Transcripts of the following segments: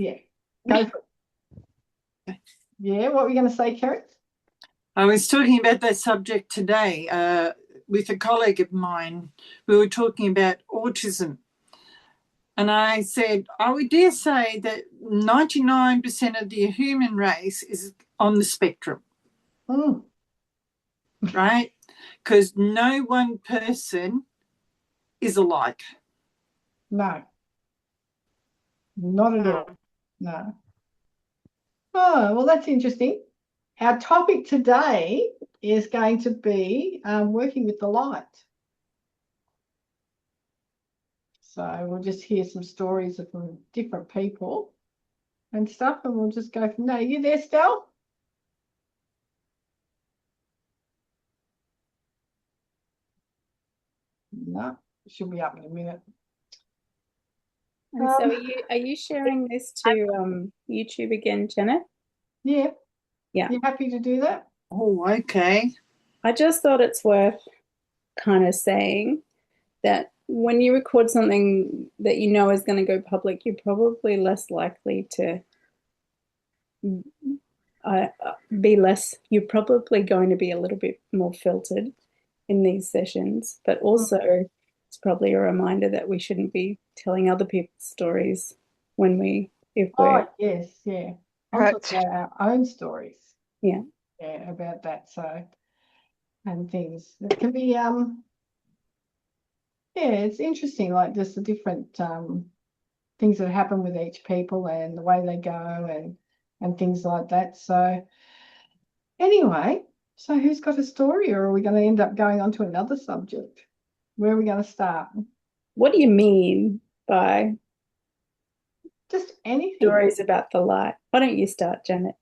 Yeah, go for it. Yeah, what were you going to say, Kerry? I was talking about that subject today with a colleague of mine. We were talking about autism. And I said, I would dare say that 99% of the human race is on the spectrum, right? Because no one person is alike. No, not at all. No. Oh, well, that's interesting. Our topic today is going to be working with the light. So we'll just hear some stories from different people and stuff, and we'll just go from there. Are you there, Stel? No, she'll be up in a minute. And so are you sharing this to YouTube again, Janet? Yeah. Yeah. You happy to do that? Oh, okay. I just thought it's worth kind of saying that when you record something that you know is going to go public, you're probably less likely to you're probably going to be a little bit more filtered in these sessions, but also it's probably a reminder that we shouldn't be telling other people's stories if we're yes, yeah. I'm talking about our own stories. Yeah. Yeah, about that. So, and things that can be it's interesting, like just the different things that happen with each people and the way they go and things like that. So anyway, so who's got a story, or are we going to end up going on to another subject? Where are we going to start? What do you mean by just anything? Stories about the light. Why don't you start, Janet?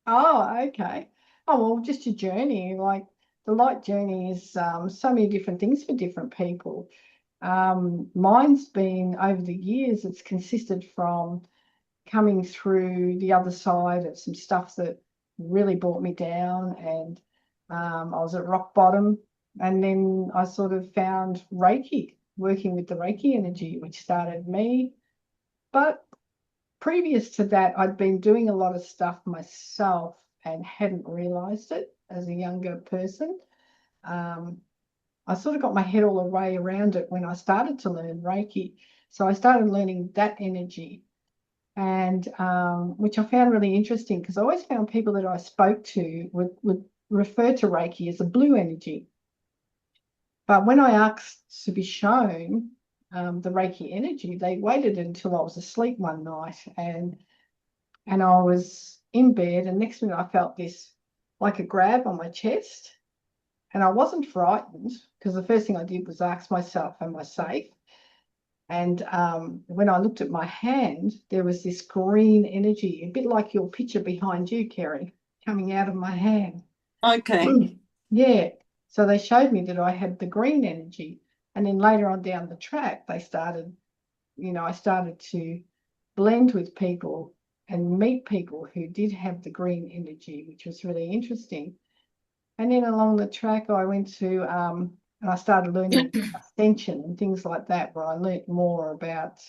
Oh, okay. Oh, well, just a journey. Like the light journey is so many different things for different people. Mine's been over the years, it's consisted from coming through the other side of some stuff that really brought me down, and I was at rock bottom, and then I sort of found Reiki, working with the Reiki energy, which started me. But previous to that, I'd been doing a lot of stuff myself and hadn't realized it as a younger person. I sort of got my head all the way around it when I started to learn Reiki. So I started learning that energy, and which I found really interesting, because I always found people that I spoke to would refer to Reiki as a blue energy. But when I asked to be shown the Reiki energy, they waited until I was asleep one night, and I was in bed, and next minute I felt this like a grab on my chest. And I wasn't frightened, because the first thing I did was ask myself, am I safe? And when I looked at my hand, there was this green energy, a bit like your picture behind you, Kerry, coming out of my hand. Okay. Yeah. So they showed me that I had the green energy. And then later on down the track, I started to blend with people and meet people who did have the green energy, which was really interesting. And then along the track, I went to, and I started learning ascension and things like that, where I learnt more about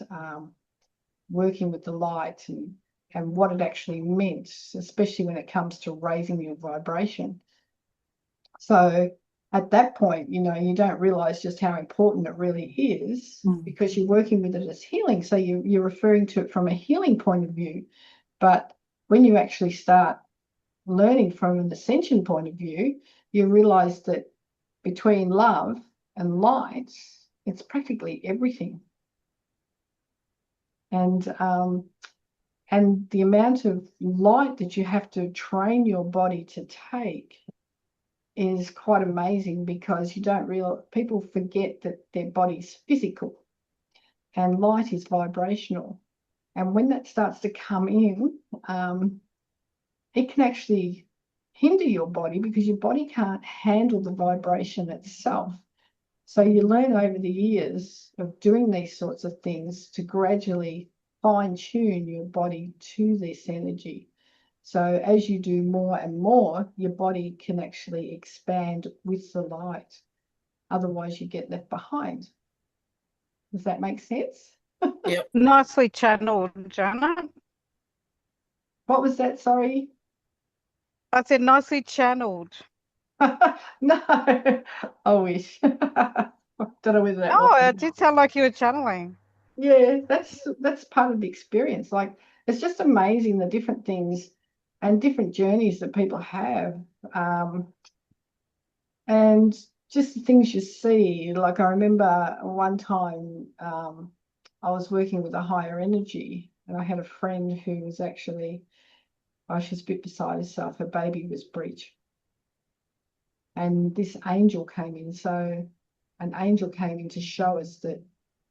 working with the light and what it actually meant, especially when it comes to raising your vibration. So at that point, you don't realize just how important it really is, because you're working with it as healing. So you're referring to it from a healing point of view. But when you actually start learning from an ascension point of view, you realize that between love and light, it's practically everything. And the amount of light that you have to train your body to take is quite amazing, because people forget that their body's physical and light is vibrational. And when that starts to come in, it can actually hinder your body, because your body can't handle the vibration itself. So you learn over the years of doing these sorts of things to gradually fine-tune your body to this energy. So as you do more and more, your body can actually expand with the light. Otherwise, you get left behind. Does that make sense? Yep. Nicely channeled, Janet. What was that? Sorry. I said nicely channeled. No, I wish. Don't know whether that No, was. it did sound like you were channeling. Yeah, that's part of the experience. Like, it's just amazing the different things and different journeys that people have. And just the things you see. Like, I remember one time I was working with a higher energy, and I had a friend who was actually, oh, she's a bit beside herself. Her baby was breech. And this angel came in. So an angel came in to show us that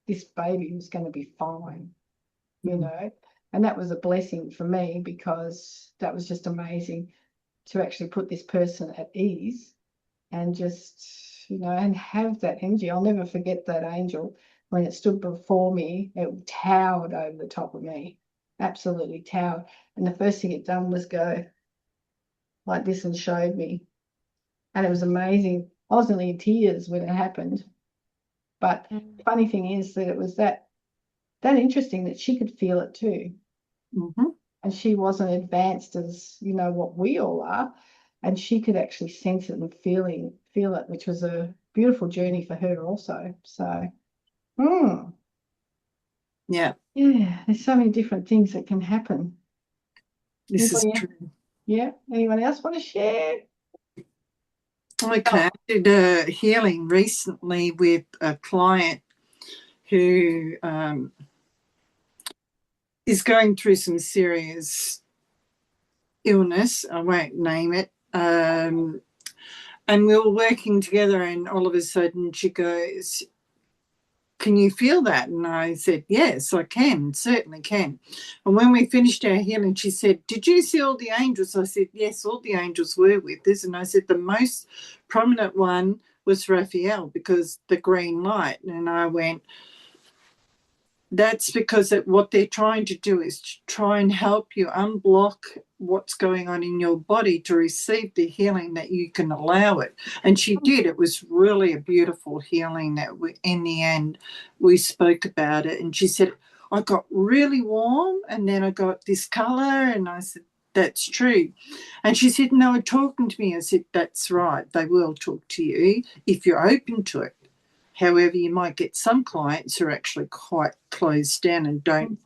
this baby was going to be fine, you know. And that was a blessing for me, because that was just amazing to actually put this person at ease and just, you know, and have that energy. I'll never forget that angel when it stood before me. It towered over the top of me, absolutely towered. And the first thing it done was go like this and showed me. And it was amazing. I was nearly in tears when it happened. But the funny thing is that it was that interesting that she could feel it too. Mm-hmm. And she wasn't advanced as, you know, what we all are. And she could actually sense it and feel it, which was a beautiful journey for her also. So, Yeah, there's so many different things that can happen. this is Anybody else? true. Yeah. Anyone else want to share? Okay, I did a healing recently with a client who is going through some serious illness. I won't name it. And we were working together, and all of a sudden she goes, "Can you feel that?" And I said, "Yes, I can, certainly can." And when we finished our healing, she said, "Did you see all the angels?" I said, "Yes, all the angels were with us." And I said, "The most prominent one was Raphael, because the green light." And I went, "That's because what they're trying to do is to try and help you unblock what's going on in your body to receive the healing that you can allow it." And she did. It was really a beautiful healing that in the end we spoke about it. And she said, "I got really warm and then I got this color." And I said, "That's true." And she said, "No, talking to me." I said, "That's right. They will talk to you if you're open to it. However, you might get some clients who are actually quite closed down and don't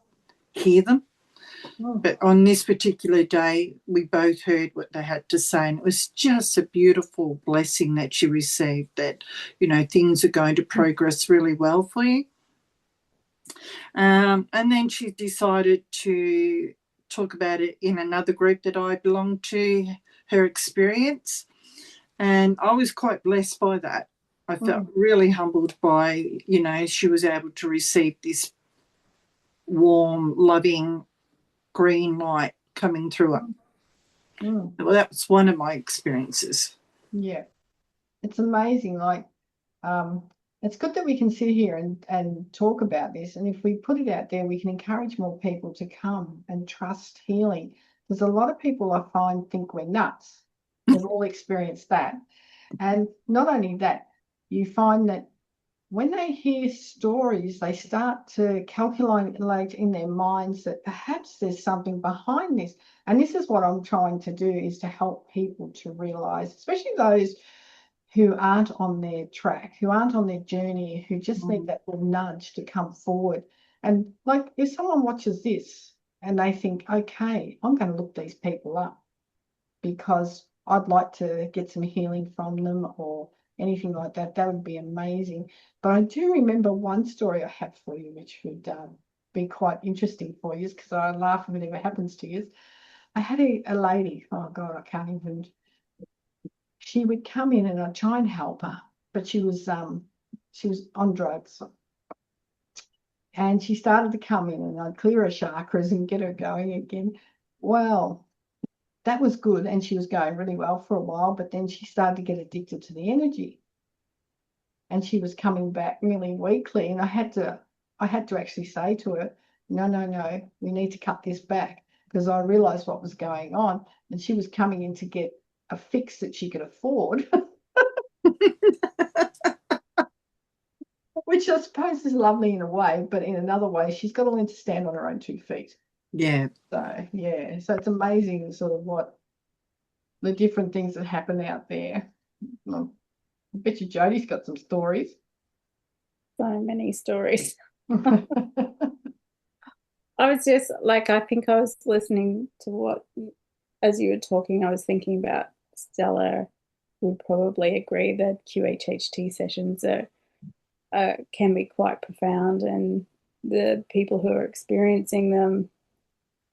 hear them." But on this particular day, we both heard what they had to say, and it was just a beautiful blessing that she received, that, you know, things are going to progress really well for you. And then she decided to talk about it in another group that I belonged to, her experience. And I was quite blessed by that. I felt really humbled by, you know, she was able to receive this warm, loving green light coming through it. Well, that was one of my experiences. Yeah. It's amazing. Like, it's good that we can sit here and talk about this. And if we put it out there, we can encourage more people to come and trust healing. There's a lot of people I find think we're nuts. We've all experienced that. And not only that, you find that when they hear stories, they start to calculate in their minds that perhaps there's something behind this. And this is what I'm trying to do, is to help people to realize, especially those who aren't on their track, who aren't on their journey, who just need that little nudge to come forward. And like, if someone watches this and they think, okay, I'm going to look these people up because I'd like to get some healing from them or anything like that, that would be amazing. But I do remember one story I have for you, which would be quite interesting for you, because I laugh if it ever happens to you. I had a lady, oh God, I can't even, she would come in and I'd try and help her, but she was on drugs. And she started to come in and I'd clear her chakras and get her going again. Well, that was good, and she was going really well for a while, but then she started to get addicted to the energy. And she was coming back really weakly. And I had to actually say to her, no, we need to cut this back, because I realized what was going on. And she was coming in to get a fix that she could afford. Which I suppose is lovely in a way, but in another way, she's got to learn to stand on her own 2 feet. Yeah. So yeah, so it's amazing sort of what the different things that happen out there. Well, I bet you Jodie's got some stories. So many stories. I was just like, I think I was listening to what, as you were talking, I was thinking about Stella would probably agree that QHHT sessions can be quite profound, and the people who are experiencing them,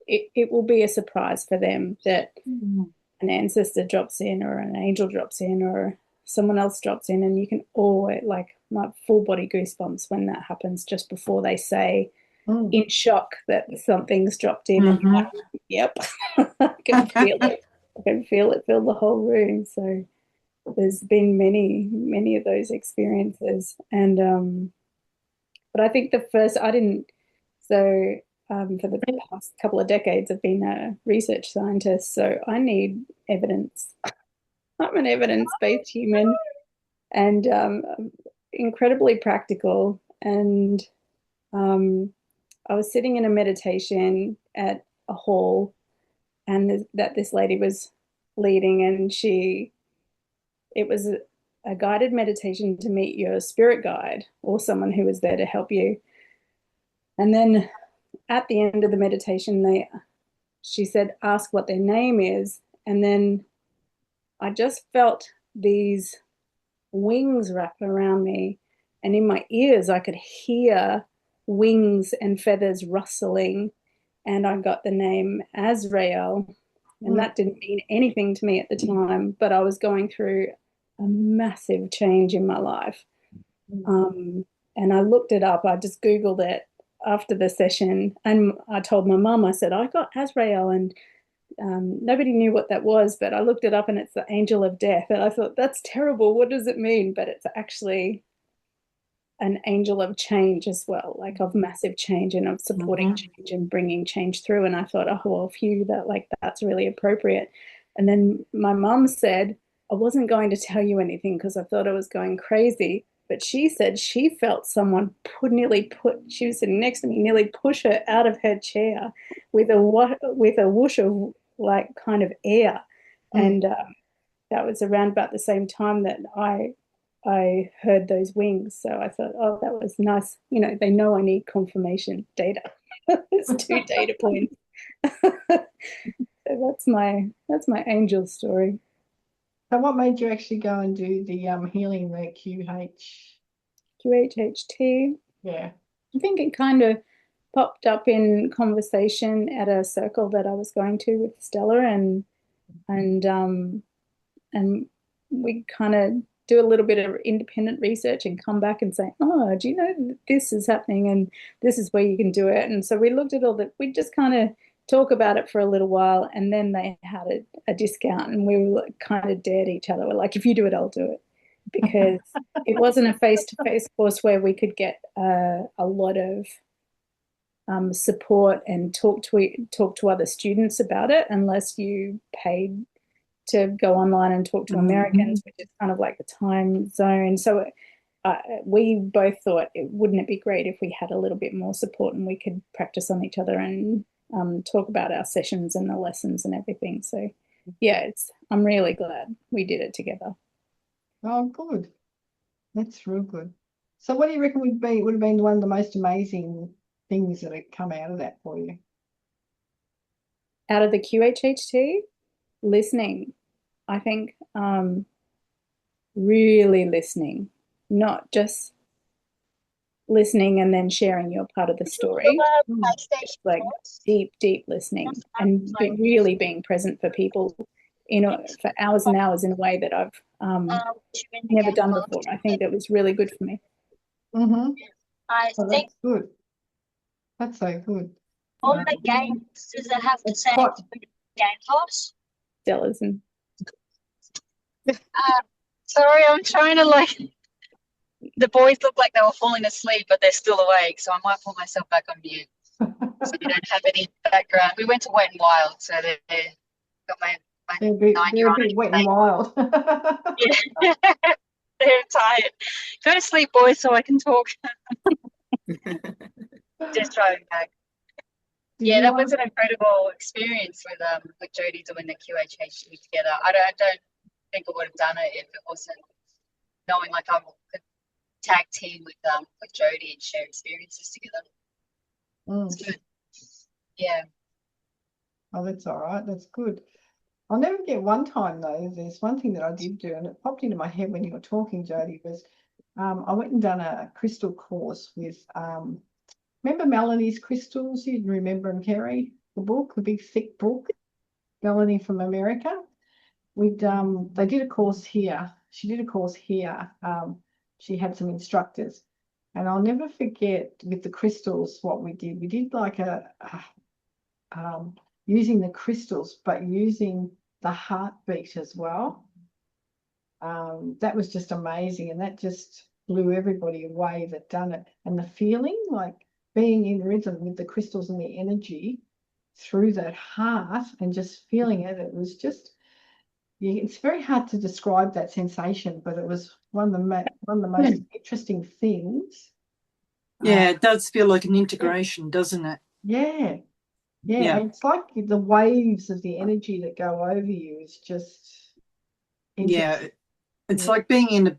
it will be a surprise for them that an ancestor drops in or an angel drops in or someone else drops in, and you can always, like, my full body goosebumps when that happens just before they say in shock that something's dropped in, and you're like, yep, I can feel it. I can feel it fill the whole room. So there's been many of those experiences, and but I think the first I didn't. So for the past couple of decades, I've been a research scientist, so I need evidence. I'm an evidence-based human, and incredibly practical. And I was sitting in a meditation at a hall, and that this lady was leading, and it was a guided meditation to meet your spirit guide or someone who was there to help you. And then at the end of the meditation, she said, ask what their name is. And then I just felt these wings wrap around me, and in my ears I could hear wings and feathers rustling, and I got the name Azrael. And that didn't mean anything to me at the time, but I was going through a massive change in my life. And I looked it up. I just Googled it after the session, and I told my mum, I said, I got Azrael, and nobody knew what that was, but I looked it up and it's the angel of death. And I thought, that's terrible. What does it mean? But it's actually an angel of change as well, like of massive change and of supporting change and bringing change through. And I thought, oh, well, phew, that's really appropriate. And then my mum said, I wasn't going to tell you anything because I thought I was going crazy. But she said she felt someone she was sitting next to me, nearly push her out of her chair with a whoosh of like kind of air. And that was around about the same time that I heard those wings. So I thought, oh, that was nice. You know, they know I need confirmation data. There's 2 data points. So that's my angel story. So what made you actually go and do the healing, the QHHT? Yeah. I think it kind of popped up in conversation at a circle that I was going to with Stella, and we kind of do a little bit of independent research and come back and say, oh, do you know this is happening and this is where you can do it? And so we looked at all that. We just kind of talk about it for a little while, and then they had a discount, and we were kind of dared each other. We're like, if you do it, I'll do it, because it wasn't a face-to-face course where we could get a lot of support and talk to other students about it, unless you paid to go online and talk to Americans, which is kind of like the time zone. So we both thought, wouldn't it be great if we had a little bit more support and we could practice on each other and talk about our sessions and the lessons and everything. So yeah, I'm really glad we did it together. Oh, good. That's real good. So what do you reckon would have been one of the most amazing things that had come out of that for you? Out of the QHHT? Listening. I think really listening, not just listening and then sharing your part of the story. Like deep listening and really being present for people, for hours and hours in a way that I've never done before. I think that was really good for me. Oh, that's good. That's so good. All the games, does it have to say game toss? Stella's and sorry, I'm trying to the boys look like they were falling asleep, but they're still awake, so I might pull myself back on mute so you don't have any background. We went to Wet and Wild, so they're got my they're a bit wet and wild. Yeah. They're tired. Go to sleep, boys, so I can talk. Just driving back. Yeah, that was an incredible experience with Jodie doing the QHHT together. I don't think I would have done it if it wasn't knowing like I could tag team with Jodie and share experiences together. It's good. Yeah. Oh, that's all right. That's good. I'll never forget one time though. There's one thing that I did do, and it popped into my head when you were talking, Jodie, was I went and done a crystal course with remember Melanie's crystals? You remember them, Kerry? The book, the big thick book, Melanie from America. They did a course here. She did a course here. She had some instructors, and I'll never forget with the crystals what we did. We did like using the crystals, but using the heartbeat as well. That was just amazing, and that just blew everybody away that done it. And the feeling, like being in rhythm with the crystals and the energy through that heart and just feeling it, it was just, it's very hard to describe that sensation, but it was one of the most interesting things. Yeah, it does feel like an integration, doesn't it? Yeah. Yeah, it's like the waves of the energy that go over you is just interesting. It's like being in a,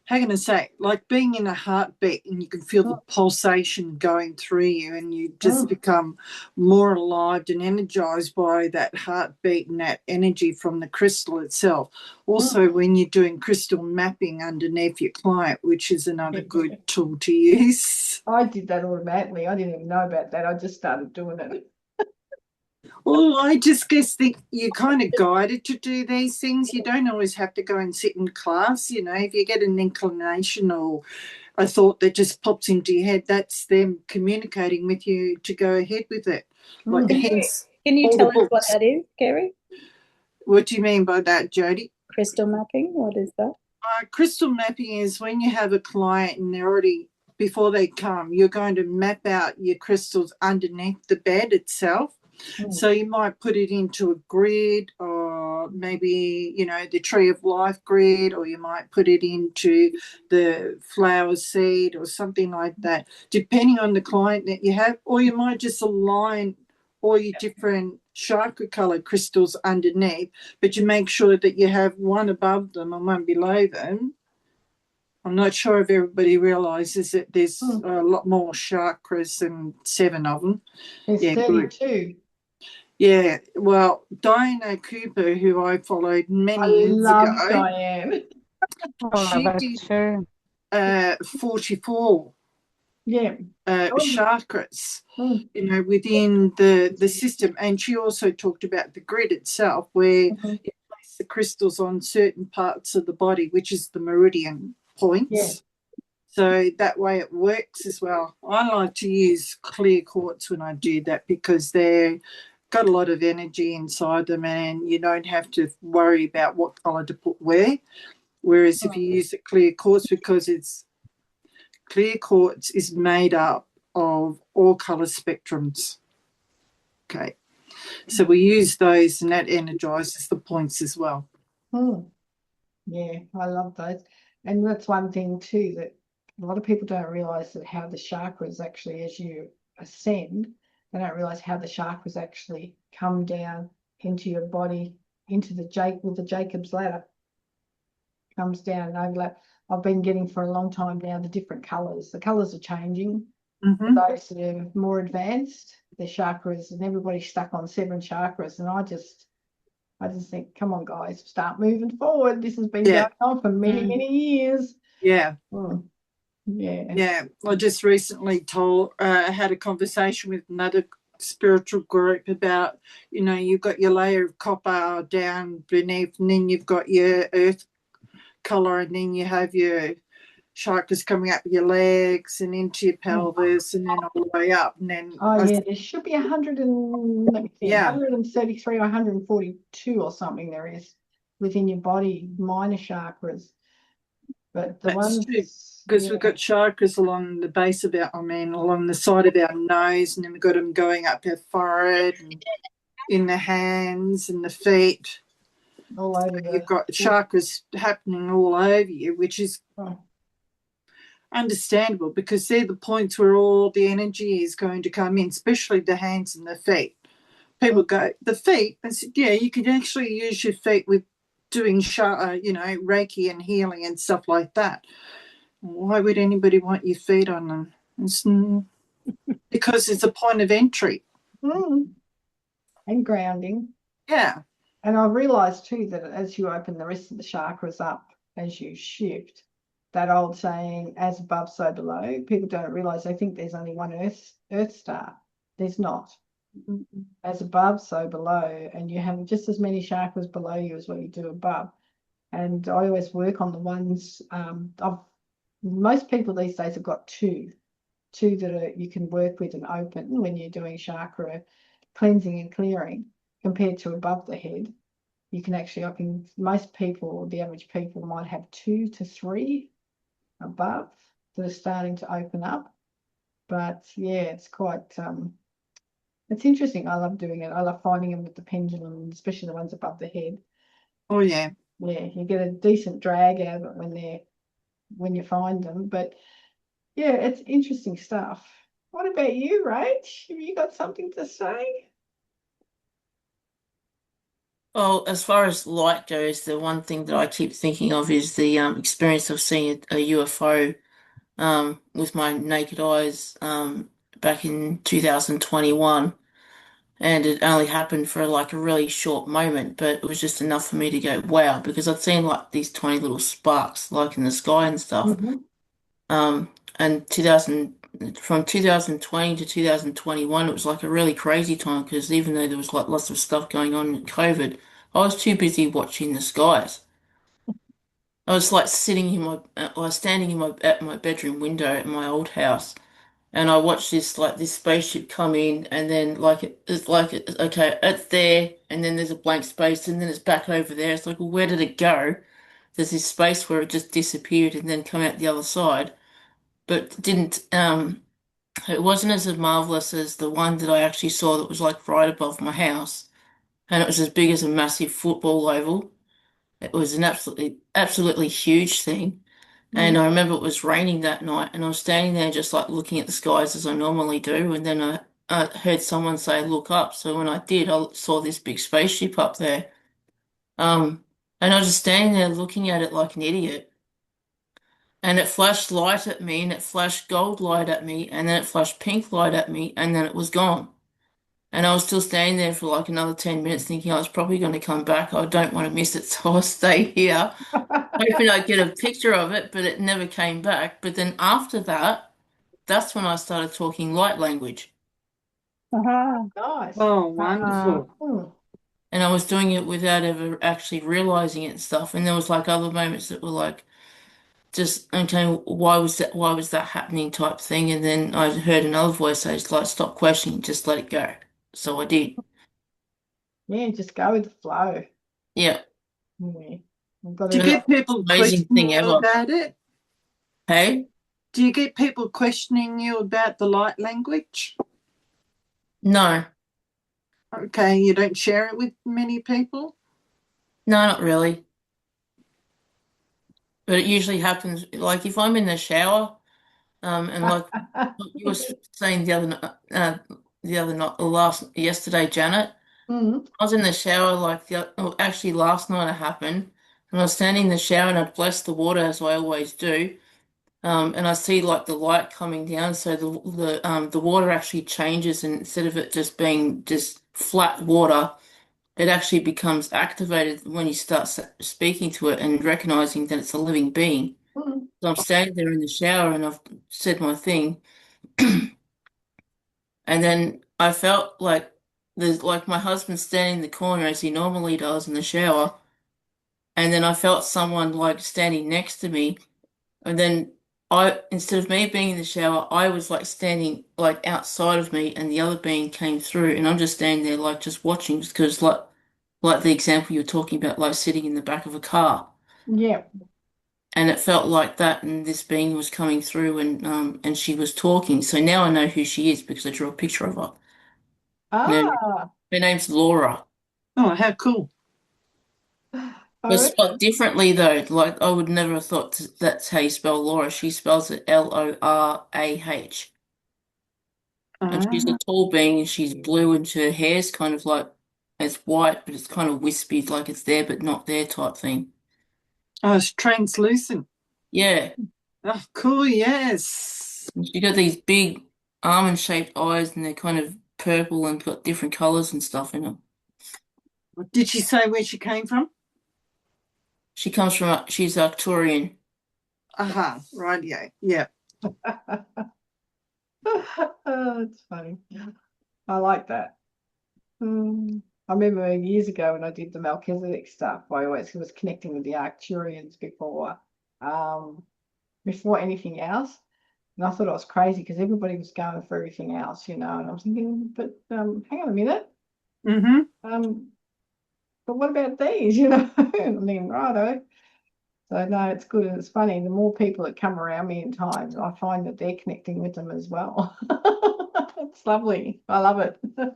how can I say, like being in a heartbeat, and you can feel the pulsation going through you, and you just become more alive and energized by that heartbeat and that energy from the crystal itself. Also, when you're doing crystal mapping underneath your client, which is another good tool to use. I did that automatically. I didn't even know about that. I just started doing it. Well, I just think you're kind of guided to do these things. You don't always have to go and sit in class. You know, if you get an inclination or a thought that just pops into your head, that's them communicating with you to go ahead with it. Like, Can you tell us what that is, Kerry? What do you mean by that, Jodie? Crystal mapping, what is that? Crystal mapping is when you have a client and they're already, before they come, you're going to map out your crystals underneath the bed itself. So you might put it into a grid, or maybe, you know, the Tree of Life grid, or you might put it into the flower seed or something like that, depending on the client that you have. Or you might just align all your different chakra color crystals underneath, but you make sure that you have one above them and one below them. I'm not sure if everybody realises that there's a lot more chakras than 7 of them. There's 32. Yeah, well, Diana Cooper, who I followed many years ago. I love Diane. She did 44 chakras, you know, within the system. And she also talked about the grid itself, where you place the crystals on certain parts of the body, which is the meridian points. Yeah. So that way it works as well. I like to use clear quartz when I do that because they're got a lot of energy inside them, and you don't have to worry about what colour to put where. Whereas if you use the clear quartz, because clear quartz is made up of all colour spectrums. Okay, so we use those, and that energizes the points as well. Yeah, I love those, and that's one thing too that a lot of people don't realize, that how the chakras actually, as you ascend, they don't realize how the chakras actually come down into your body, into the Jacob's ladder. Comes down and overlap. I've been getting for a long time now the different colours. The colours are changing. For those that are more advanced, their chakras, and everybody's stuck on 7 chakras. And I just think, come on, guys, start moving forward. This has been going on for many, many years. Yeah. Yeah. I just recently had a conversation with another spiritual group about, you know, you've got your layer of copper down beneath, and then you've got your earth color, and then you have your chakras coming up your legs and into your pelvis, and then all the way up, and then there should be 133 or 142 or something there is within your body, minor chakras. But the ones, because we've got chakras along the base of along the side of our nose, and then we've got them going up our forehead and in the hands and the feet. All over you've got chakras happening all over you, which is understandable because they're the points where all the energy is going to come in, especially the hands and the feet. People go, the feet, I said, yeah, you can actually use your feet with doing, Reiki and healing and stuff like that. Why would anybody want your feet on them? It's because it's a point of entry. And grounding. Yeah. And I realised too that as you open the rest of the chakras up, as you shift, that old saying, as above, so below, people don't realise they think there's only one earth star. There's not. As above, so below. And you have just as many chakras below you as what you do above. And I always work on the ones, most people these days have got two that you can work with and open when you're doing chakra cleansing and clearing compared to above the head. You can actually, most people, the average people might have 2 to 3 above that are starting to open up. But yeah, it's quite, it's interesting. I love doing it. I love finding them with the pendulum, especially the ones above the head. Oh, yeah. Yeah, you get a decent drag out of it when you find them. But yeah, it's interesting stuff. What about you, Rach? Have you got something to say? Well, as far as light goes, the one thing that I keep thinking of is the experience of seeing a UFO with my naked eyes back in 2021. And it only happened for like a really short moment, but it was just enough for me to go, wow, because I'd seen like these tiny little sparks like in the sky and stuff. And from 2020 to 2021, it was like a really crazy time because even though there was like lots of stuff going on in COVID, I was too busy watching the skies. I was like I was standing at my bedroom window at my old house, and I watched this spaceship come in, and then okay, it's there, and then there's a blank space, and then it's back over there. It's like, well, where did it go? There's this space where it just disappeared and then come out the other side, but didn't. It wasn't as marvelous as the one that I actually saw that was like right above my house, and it was as big as a massive football oval. It was an absolutely huge thing. And I remember it was raining that night, and I was standing there just like looking at the skies as I normally do. And then I heard someone say, "Look up." So when I did, I saw this big spaceship up there. And I was just standing there looking at it like an idiot. And it flashed light at me, and it flashed gold light at me, and then it flashed pink light at me, and then it was gone. And I was still standing there for like another 10 minutes thinking I was probably going to come back. I don't want to miss it, so I'll stay here, hoping I'd get a picture of it, but it never came back. But then after that, that's when I started talking light language. Nice. Oh, wonderful. And I was doing it without ever actually realizing it and stuff. And there was like other moments that were like just, okay, why was that happening type thing. And then I heard another voice say, like, stop questioning, just let it go. So I did. Yeah, just go with the flow. Yeah. Yeah. Do you get people Amazing questioning thing you ever. about it? Hey? Do you get people questioning you about the light language? No. Okay, you don't share it with many people? No, not really. But it usually happens, like if I'm in the shower, and like you were saying the other night, yesterday, Janet, I was in the shower actually last night it happened, and I was standing in the shower and I'd bless the water as I always do, and I see like the light coming down, so the water actually changes, and instead of it just being just flat water, it actually becomes activated when you start speaking to it and recognizing that it's a living being. So I'm standing there in the shower and I've said my thing, and then I felt like there's like my husband standing in the corner as he normally does in the shower, and then I felt someone like standing next to me, and then instead of me being in the shower, I was like standing like outside of me, and the other being came through, and I'm just standing there like just watching because like the example you were talking about, like sitting in the back of a car. Yeah. And it felt like that, and this being was coming through, and she was talking. So now I know who she is because I drew a picture of her. Ah. Her name's Laura. Oh, how cool. But Oh, spelled okay. differently though. Like I would never have thought that's how you spell Laura. She spells it Lorah. And she's a Ah, tall being and she's blue and her hair's kind of like it's white, but it's kind of wispy, like it's there but not there type thing. oh, it's translucent. Yeah. Oh, cool, yes. And she got these big almond shaped eyes and they're kind of purple and got different colours and stuff in them. Did she say where she came from? She's Arcturian. Aha, radio. Yeah. Oh, it's funny. I like that. I remember years ago when I did the Melchizedek stuff, I always was connecting with the Arcturians before anything else. And I thought I was crazy because everybody was going for everything else, and I was thinking, but hang on a minute. Mm-hmm. But what about these, And I'm thinking, righto. So no, it's good and it's funny. The more people that come around me in time, I find that they're connecting with them as well. It's lovely. I love it. Can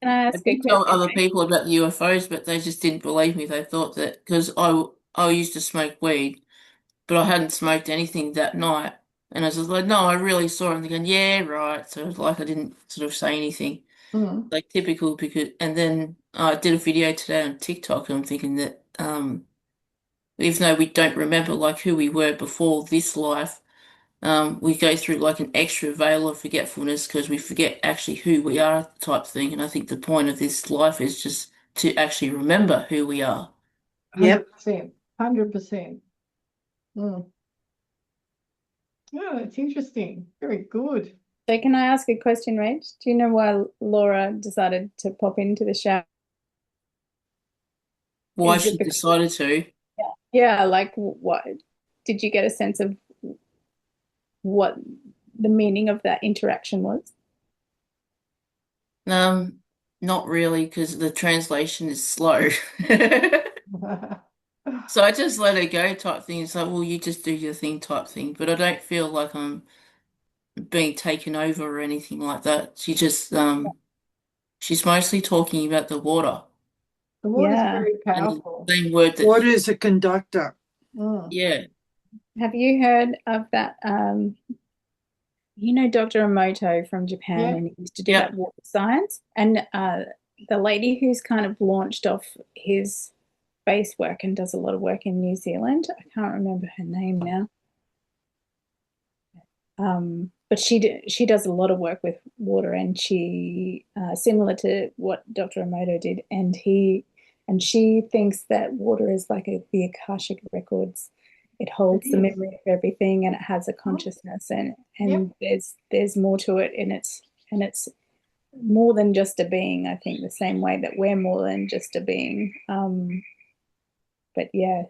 I I ask a did tell question? other people about the UFOs, but they just didn't believe me. They thought that because I used to smoke weed, but I hadn't smoked anything that night. And I was just like, no, I really saw it. And they're going, yeah, right. So it was like I didn't sort of say anything. Mm. Like typical because, and then I did a video today on TikTok and I'm thinking that even though we don't remember like who we were before this life, we go through like an extra veil of forgetfulness because we forget actually who we are type thing. And I think the point of this life is just to actually remember who we are. Yep. 100%. 100%. Mm. Yeah, it's interesting. Very good. So can I ask a question, Rach? Do you know why Laura decided to pop into the show? Why Is she it because, decided to. yeah, like what did you get a sense of what the meaning of that interaction was? Not really because the translation is slow. So I just let her go type thing. It's like, well, you just do your thing type thing. But I don't feel like I'm being taken over or anything like that. She's mostly talking about the water The water's Yeah. very and the powerful. same word that Water is a conductor. Mm. yeah. Have you heard of that? Dr. Emoto from Japan, Yeah. and he used to do Yep. that water science. And the lady who's kind of launched off his base work and does a lot of work in New Zealand, I can't remember her name now. But she does a lot of work with water, and she similar to what Dr. Emoto did, and she thinks that water is like the Akashic records. It holds It the is. memory of everything, and it has a consciousness, and Yep. there's more to it, and it's more than just a being. I think the same way that we're more than just a being. But yeah,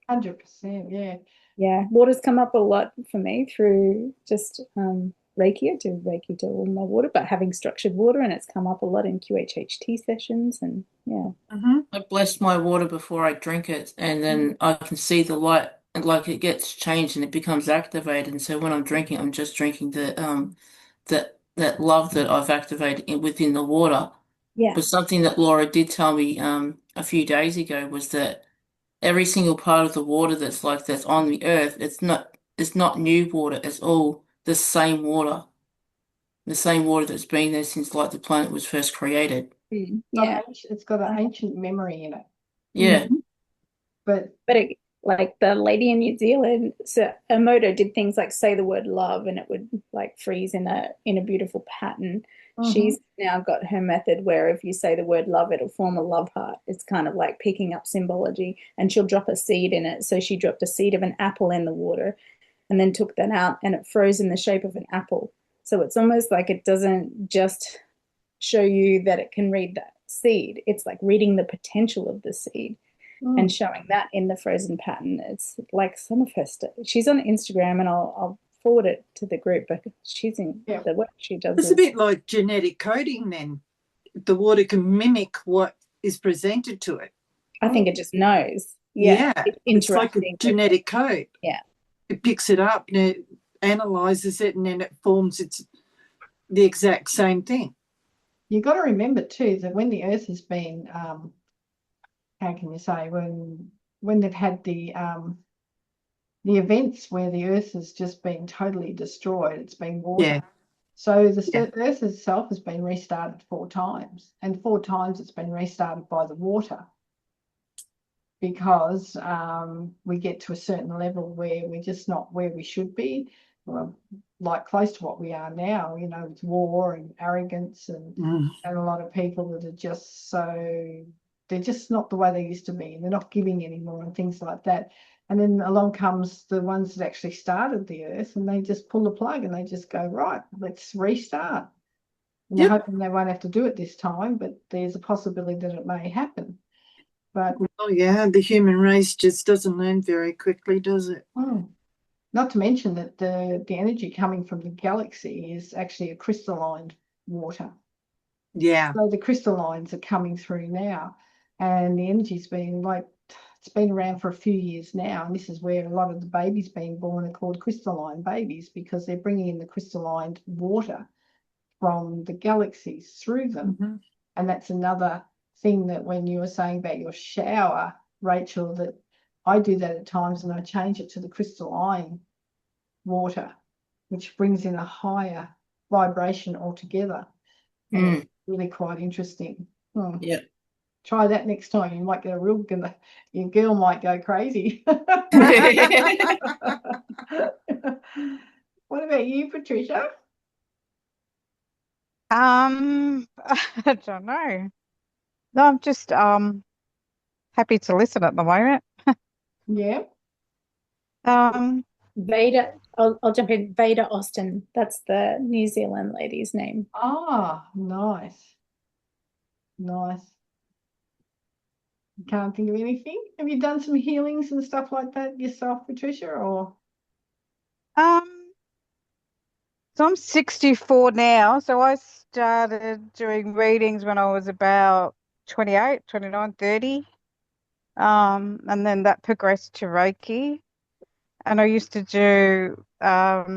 100%. Yeah. yeah, water's come up a lot for me through just Reiki. I do Reiki to all my water, but having structured water, and it's come up a lot in QHHT sessions, and yeah. Mm-hmm. I bless my water before I drink it, and then I can see the light, and like it gets changed and it becomes activated. And so when I'm drinking, I'm just drinking that love that I've activated within the water. Yeah. But something that Laura did tell me a few days ago was that every single part of the water that's on the earth, it's not new water, it's all the same water. The same water that's been there since like the planet was first created. Yeah. It's got an ancient memory in it. Yeah. But But like the lady in New Zealand, so Emoto did things like say the word love, and it would like freeze in a beautiful pattern. She's now got her method where if you say the word love, it'll form a love heart. It's kind of like picking up symbology, and she'll drop a seed in it. So she dropped a seed of an apple in the water and then took that out, and it froze in the shape of an apple. So it's almost like it doesn't just show you that it can read that seed. It's like reading the potential of the seed and showing that in the frozen pattern. It's like some of her stuff. She's on Instagram, and I'll forward it to the group, but she's in the work she does. It's a bit like genetic coding then. The water can mimic what is presented to it. I think it just knows. It's like a genetic code. Yeah. It picks it up and it analyzes it, and then it forms the exact same thing. you've got to remember too that when the earth has been how can you say, when when they've had the events where the Earth has just been totally destroyed. It's been water. Yeah. So the Earth itself has been restarted 4 times, and 4 times it's been restarted by the water, because we get to a certain level where we're just not where we should be, well, like close to what we are now, with war and arrogance and a lot of people that are just they're just not the way they used to be, and they're not giving anymore and things like that. And then along comes the ones that actually started the Earth, and they just pull the plug and they just go, right, let's restart. And they're hoping they won't have to do it this time, but there's a possibility that it may happen. But oh yeah, the human race just doesn't learn very quickly, does it? Not to mention that the energy coming from the galaxy is actually a crystalline water. Yeah. So the crystallines are coming through now, and the energy's been it's been around for a few years now, and this is where a lot of the babies being born are called crystalline babies, because they're bringing in the crystalline water from the galaxies through them. And that's another thing, that when you were saying about your shower, Rachel, that I do that at times, and I change it to the crystalline water, which brings in a higher vibration altogether. It's really quite interesting. Yeah. Try that next time. You might get your girl might go crazy. What about you, Patricia? I don't know. No, I'm just happy to listen at the moment. Yeah. Veda, I'll jump in. Veda Austin. That's the New Zealand lady's name. Ah, nice. Nice. Can't think of anything. Have you done some healings and stuff like that yourself, Patricia, or? So I'm 64 now. So I started doing readings when I was about 28, 29, 30. And then that progressed to Reiki. And I used to have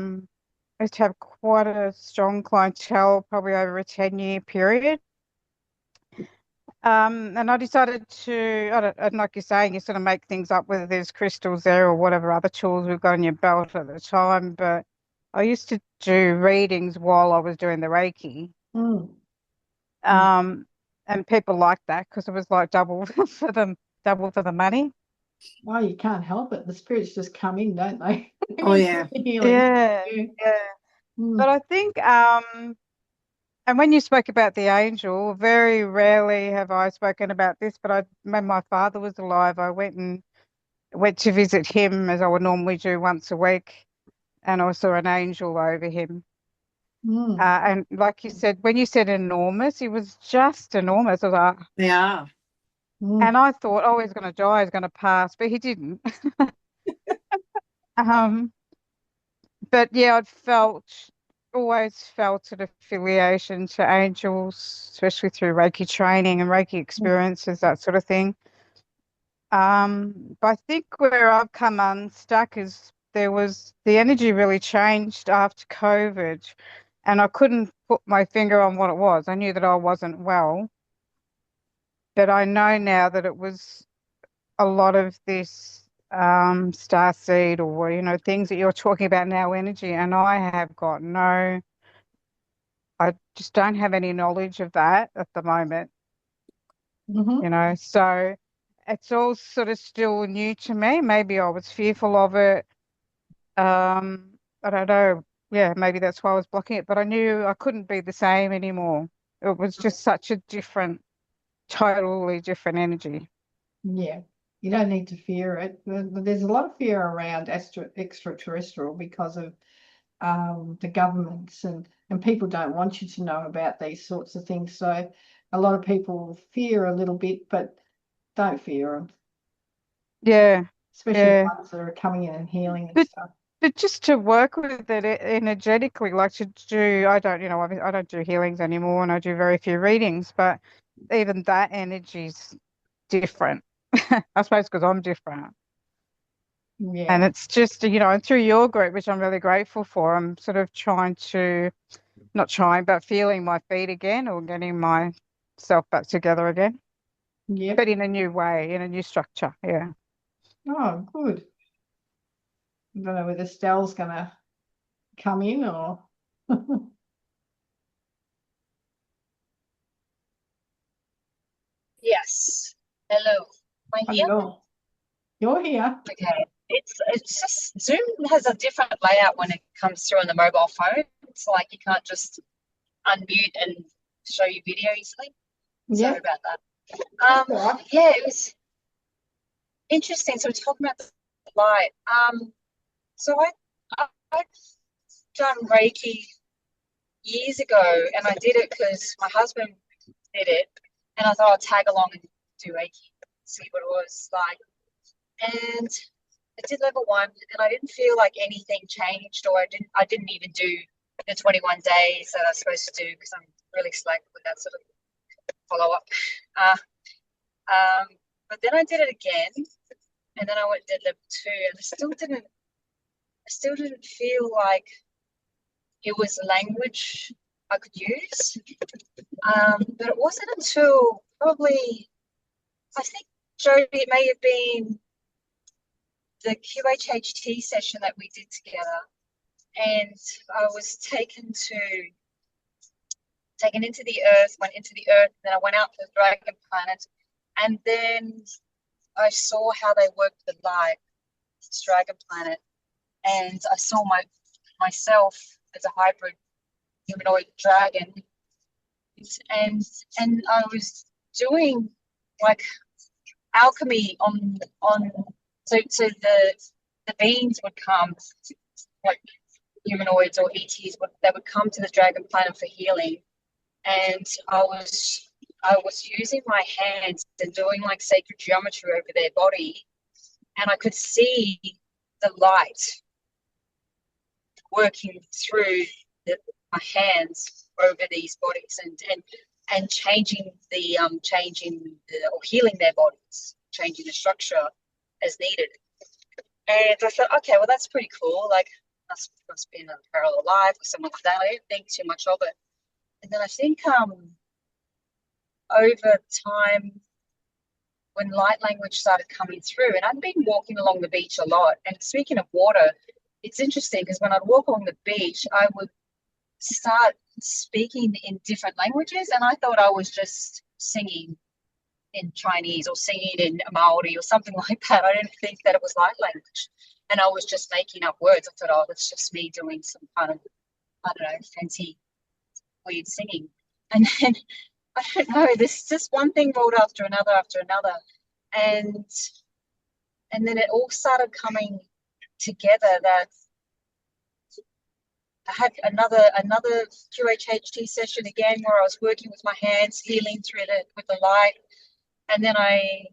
quite a strong clientele, probably over a 10-year period. And I decided to, and like you're saying, you sort of make things up whether there's crystals there or whatever other tools we've got in your belt at the time. But I used to do readings while I was doing the Reiki. And people liked that because it was like double for the money. Oh, you can't help it. The spirits just come in, don't they? Oh yeah. Yeah. But I think and when you spoke about the angel, very rarely have I spoken about this, but when my father was alive, I went to visit him, as I would normally do once a week, and I saw an angel over him. And like you said, when you said enormous, he was just enormous. I was like, They are. and I thought, oh, he's going to die, he's going to pass, but he didn't. But yeah, always felt an affiliation to angels, especially through Reiki training and Reiki experiences, that sort of thing. But I think where I've come unstuck is the energy really changed after COVID, and I couldn't put my finger on what it was. I knew that I wasn't well, but I know now that it was a lot of this starseed, or things that you're talking about now, energy, and I just don't have any knowledge of that at the moment. So it's all sort of still new to me. Maybe I was fearful of it. I don't know. Yeah, maybe that's why I was blocking it, but I knew I couldn't be the same anymore. It was just such a totally different energy. Yeah, you don't need to fear it. There's a lot of fear around extraterrestrial because of the governments, and people don't want you to know about these sorts of things. So a lot of people fear a little bit, but don't fear them, Yeah, especially the ones that are coming in and healing and stuff. But just to work with it energetically, like to do, I don't do healings anymore, and I do very few readings, but even that energy's different. I suppose because I'm different. Yeah. And it's just, and through your group, which I'm really grateful for, I'm sort of not trying, but feeling my feet again, or getting myself back together again. Yep. But in a new way, in a new structure. Yeah. Oh, good. I don't know whether Stell's going to come in or. Yes. Hello. Am I here? Hello. You're here. Okay. It's just Zoom has a different layout when it comes through on the mobile phone. It's like you can't just unmute and show you video easily. Yeah. Sorry about that. That's all right. Yeah, it was interesting. So we're talking about the light. So I've done Reiki years ago, and I did it because my husband did it, and I thought I'd tag along and do Reiki, see what it was like. And I did level 1, and I didn't feel like anything changed, or I didn't even do the 21 days that I was supposed to do because I'm really slack with that sort of follow up. But then I did it again, and then I went and did level 2, and I still didn't feel like it was language I could use. But it wasn't until probably, I think, Jody, it may have been the QHHT session that we did together, and I was taken into the earth, went into the earth, then I went out to the dragon planet, and then I saw how they worked with light, this dragon planet, and I saw myself as a hybrid humanoid dragon, and I was doing like alchemy on so the beings would come, like humanoids or ETs they would come to the dragon planet for healing, and I was using my hands and doing like sacred geometry over their body, and I could see the light working through my hands over these bodies and changing or healing their bodies, changing the structure as needed. And I thought, okay, well, that's pretty cool. Like, must be in a parallel life or something like that. I didn't think too much of it. And then I think over time, when light language started coming through, and I'd been walking along the beach a lot. And speaking of water, it's interesting because when I'd walk along the beach, I would start speaking in different languages, and I thought I was just singing in Chinese or singing in Maori or something like that. I didn't think that it was light language, and I was just making up words. I thought, oh, that's just me doing some kind of, I don't know, fancy weird singing. And then I don't know, this just one thing rolled after another, and then it all started coming together that I had another QHHT session again where I was working with my hands, healing with the light, and then I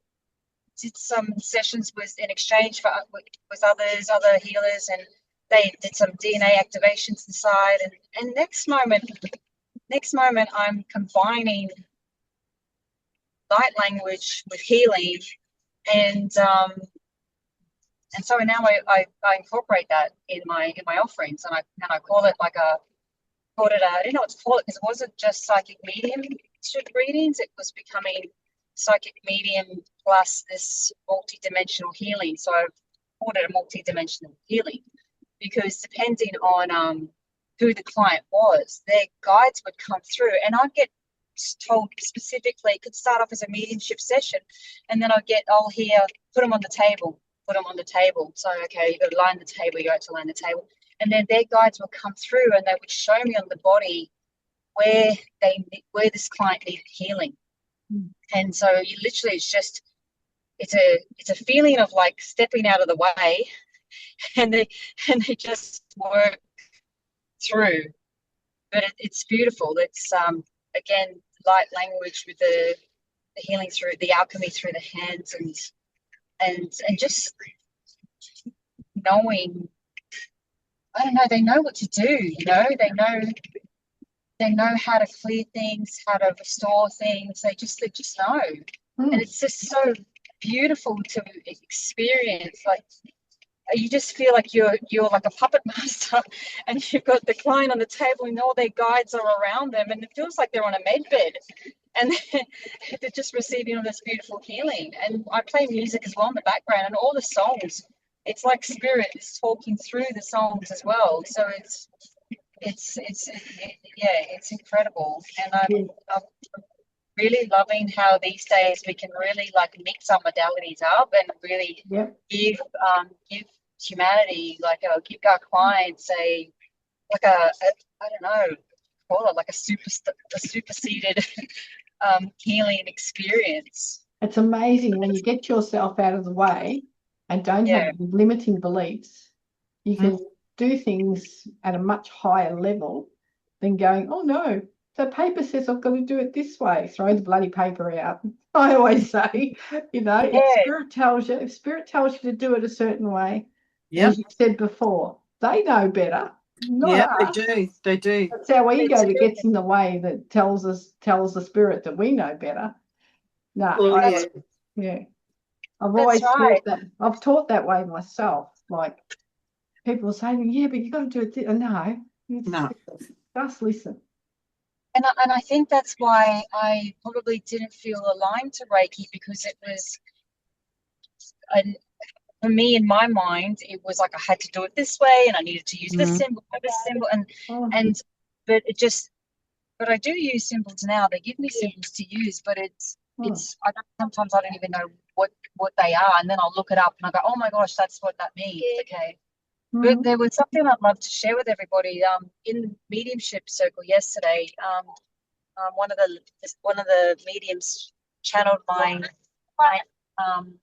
did some sessions in exchange with other healers, and they did some DNA activations inside, and next moment I'm combining light language with healing, and so now I incorporate that in my offerings, and I call it I didn't know what to call it because it wasn't just psychic medium readings, it was becoming psychic medium plus this multi-dimensional healing. So I've called it a multi-dimensional healing because depending on who the client was, their guides would come through, and I'd get told specifically, it could start off as a mediumship session, and then I'll hear, put them on the table. So, okay, you've got to line the table, you got to line the table. And then their guides would come through and they would show me on the body where this client needed healing. And so you literally, it's a feeling of like stepping out of the way, and they just work through. But it's beautiful. It's again, light language with the healing through the alchemy through the hands, and just knowing, I don't know, they know what to do, they know how to clear things, how to restore things. They just know. And it's just so beautiful to experience. Like, you just feel like you're like a puppet master, and you've got the client on the table and all their guides are around them, and it feels like they're on a med bed. and they're just receiving all this beautiful healing. And I play music as well in the background, and all the songs, it's like spirit is talking through the songs as well. So it's incredible. And I'm really loving how these days we can really like mix our modalities up and really give humanity, like give our clients a I don't know, call it like a superseded healing experience. It's amazing when you get yourself out of the way and don't have limiting beliefs, you can do things at a much higher level than going, oh no, the paper says I've got to do it this way. Throw the bloody paper out. I always say, if spirit tells you to do it a certain way, as you said before, they know better. Not us. They do. It's our ego that gets in the way, that tells the spirit that we know better. No, I've always taught that. I've taught that way myself. Like, people say to me, yeah, but you got to do it. No, just listen. And I think that's why I probably didn't feel aligned to Reiki, because it was, for me in my mind, it was like I had to do it this way, and I needed to use this symbol, but I do use symbols now. They give me symbols to use, but sometimes I don't even know what they are, and then I'll look it up and I go, oh my gosh, that's what that means. Okay. But there was something I'd love to share with everybody. In the mediumship circle yesterday, one of the mediums channeled my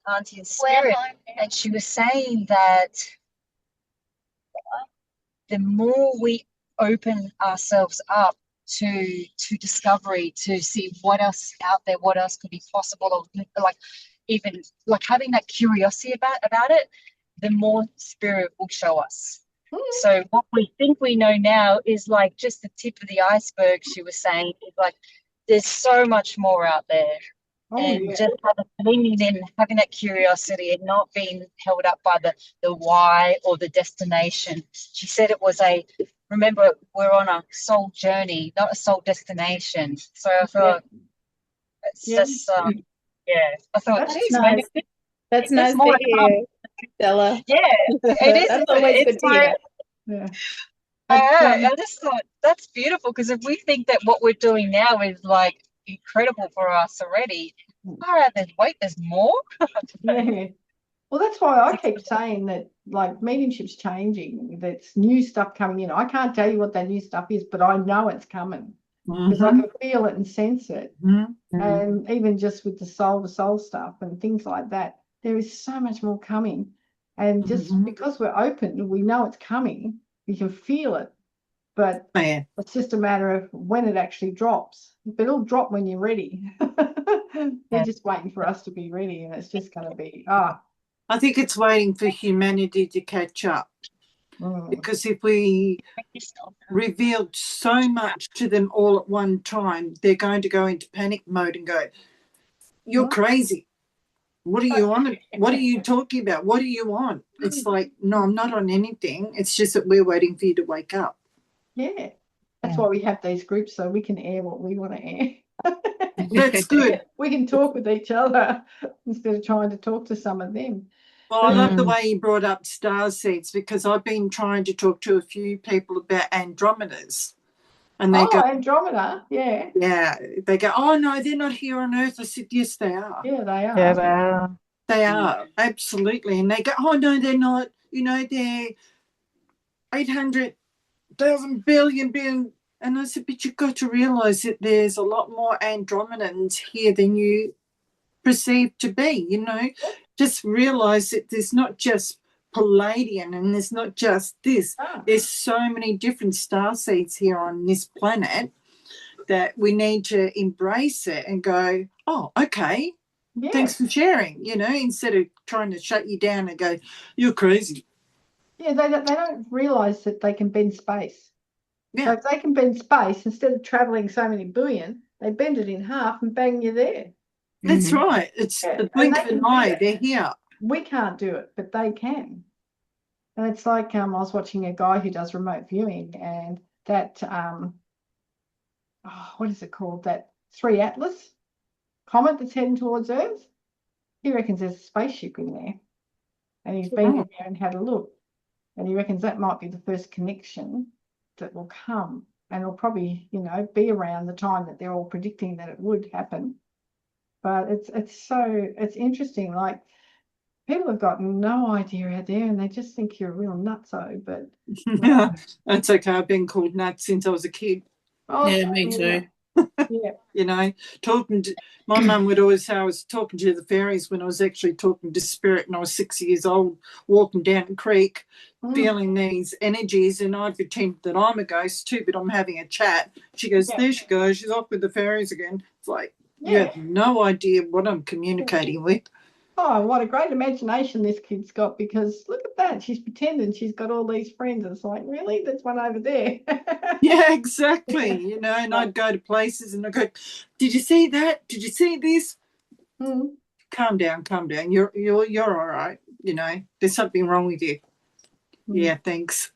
auntie in spirit, and she was saying that the more we open ourselves up to discovery, to see what else out there, what else could be possible, or like even like having that curiosity about it, the more spirit will show us. So what we think we know now is like just the tip of the iceberg. She was saying, like, there's so much more out there. Just leaning in, having that curiosity, and not being held up by the why or the destination. She said it was remember, we're on a soul journey, not a soul destination. So I thought it's just I thought, that's nice. That's nice to hear, Stella. Yeah, it is. That's always good to hear. Yeah. I just thought that's beautiful, because if we think that what we're doing now is like incredible for us already, there's more. Yeah. Well, that's why I keep saying that, like, mediumship's changing. There's new stuff coming in. I can't tell you what that new stuff is, but I know it's coming because I can feel it and sense it. And even just with the soul-to-soul stuff and things like that, there is so much more coming. And just because we're open, we know it's coming. We can feel it. But it's just a matter of when it actually drops. But it'll drop when you're ready. They're just waiting for us to be ready, and it's just going to be, I think it's waiting for humanity to catch up. Because if we revealed so much to them all at one time, they're going to go into panic mode and go, you're crazy. What do you want? What are you talking about? What do you want? It's like, no, I'm not on anything. It's just that we're waiting for you to wake up. Yeah. That's why we have these groups, so we can air what we want to air. That's good. We can talk with each other instead of trying to talk to some of them. Well, I love the way you brought up star seeds, because I've been trying to talk to a few people about Andromedas. And they go, Andromeda, yeah. Yeah, they go, oh, no, they're not here on Earth. I said, yes, they are. Yeah, they are. Yeah, they are. They are, absolutely. And they go, oh, no, they're not. They're 800,000 billion. And I said, but you've got to realise that there's a lot more Andromedans here than you perceive to be, Just realise that there's not just Palladian and there's not just this. There's so many different star seeds here on this planet that we need to embrace it and go, oh, okay, thanks for sharing, instead of trying to shut you down and go, you're crazy. Yeah, they don't realise that they can bend space. Yeah. So if they can bend space, instead of travelling so many billion, they bend it in half and bang, you're there. That's right. It's the blink of an eye. They're here. We can't do it, but they can. And it's like I was watching a guy who does remote viewing, and that what is it called? That 3 Atlas comet that's heading towards Earth. He reckons there's a spaceship in there. And he's been in there and had a look. And he reckons that might be the first connection that will come. And it'll probably, be around the time that they're all predicting that it would happen. But it's interesting. Like, people have got no idea out there, and they just think you're a real nutso. But no. That's okay. I've been called nuts since I was a kid. Oh, yeah, me too. Yeah. Talking to my mum would always say I was talking to the fairies when I was actually talking to spirit, and I was 6 years old, walking down a creek, feeling these energies, and I'd pretend that I'm a ghost too, but I'm having a chat. She goes, there she goes, she's off with the fairies again. It's like, you have no idea what I'm communicating with. Oh, what a great imagination this kid's got, because look at that. She's pretending she's got all these friends. It's like, really? There's one over there. Yeah, exactly. And I'd go to places and I'd go, did you see that? Did you see this? Calm down. You're all right. There's something wrong with you. Yeah, thanks.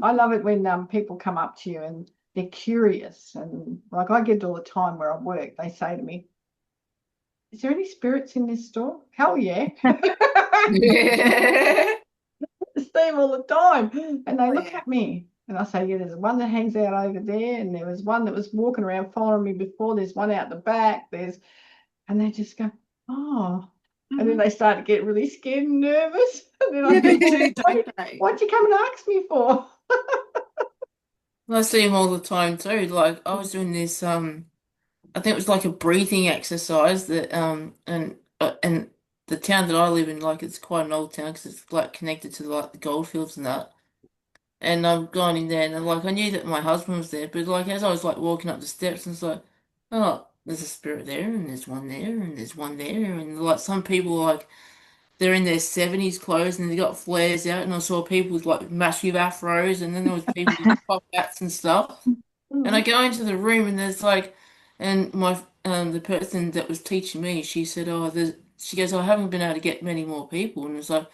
I love it when people come up to you and they're curious. And like, I get it all the time where I work. They say to me, is there any spirits in this store? Hell yeah. Yeah. I see them all the time. And they look at me and I say, yeah, there's one that hangs out over there. And there was one that was walking around following me before. There's one out the back. And they just go, oh. And then they start to get really scared and nervous. And then I they do, don't they? What'd you come and ask me for? I see them all the time too. Like I was doing this, I think it was like a breathing exercise that, and the town that I live in, like it's quite an old town because it's like connected to like the goldfields and that. And I've gone in there and like I knew that my husband was there, but like as I was like walking up the steps, and it's like, oh, there's a spirit there, and there's one there, and there's one there, and like some people like they're in their 70s clothes and they got flares out, and I saw people with like massive afros, and then there was people with top hats and stuff. And I go into the room and there's like, and my the person that was teaching me, she said, she goes, I haven't been able to get many more people, and it's like,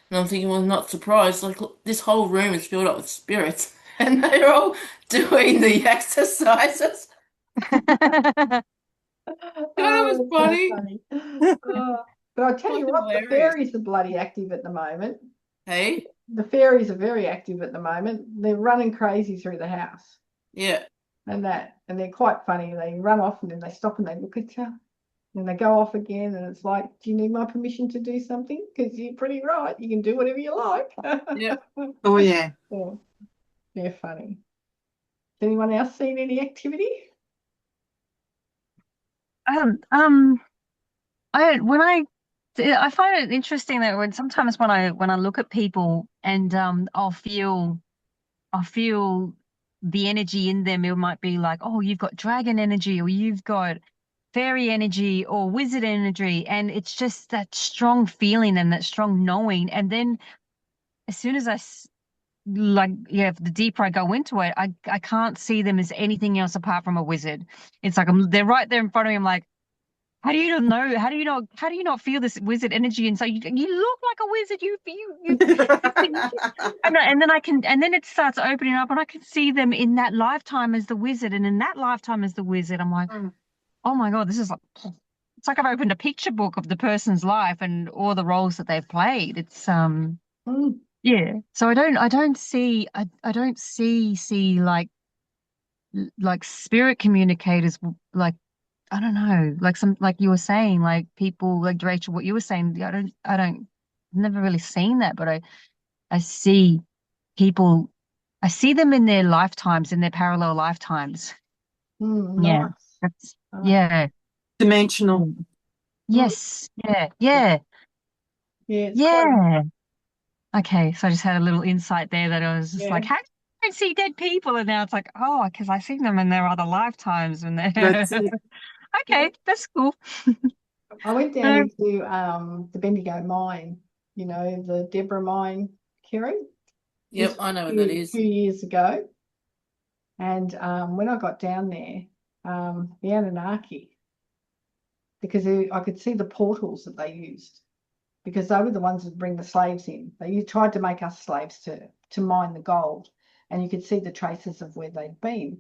and I'm thinking, well, I'm not surprised. Like, look, this whole room is filled up with spirits, and they're all doing the exercises. That was funny. But I'll tell you what, hilarious. the fairies are bloody active at the moment. Hey? The fairies are very active at the moment. They're running crazy through the house. Yeah. And they're quite funny. They run off and then they stop and they look at you. And they go off again, and it's like, do you need my permission to do something? Because you're pretty right. You can do whatever you like. Yeah. Oh, yeah. They're funny. Has anyone else seen any activity? I find it interesting that sometimes when I look at people and I'll feel the energy in them. It might be like, oh, you've got dragon energy, or you've got fairy energy, or wizard energy, and it's just that strong feeling and that strong knowing. And then as soon as the deeper I go into it, I can't see them as anything else apart from a wizard. It's like they're right there in front of me. I'm like, how do you not know? How do you not feel this wizard energy? And so you look like a wizard. And then it starts opening up, and I can see them in that lifetime as the wizard, and in that lifetime as the wizard. I'm like, oh my God, this is like, it's like I've opened a picture book of the person's life and all the roles that they've played. It's yeah. So I don't see like spirit communicators, like, I don't know, like you were saying, like people like Rachel, what you were saying. I've never really seen that, but I see people, I see them in their lifetimes, in their parallel lifetimes. Yeah. Nice. That's yeah. Dimensional. Yes. Yeah. Okay, so I just had a little insight there that I was just like, how do you see dead people? And now it's like, oh, because I've seen them in their other lifetimes, and That's it. okay, that's cool. I went down into the Bendigo mine, the Deborah mine, Kerry. Yep, I know what that is. 2 years ago. And when I got down there, the Anunnaki, because I could see the portals that they used, because they were the ones that bring the slaves in. They tried to make us slaves to mine the gold, and you could see the traces of where they'd been.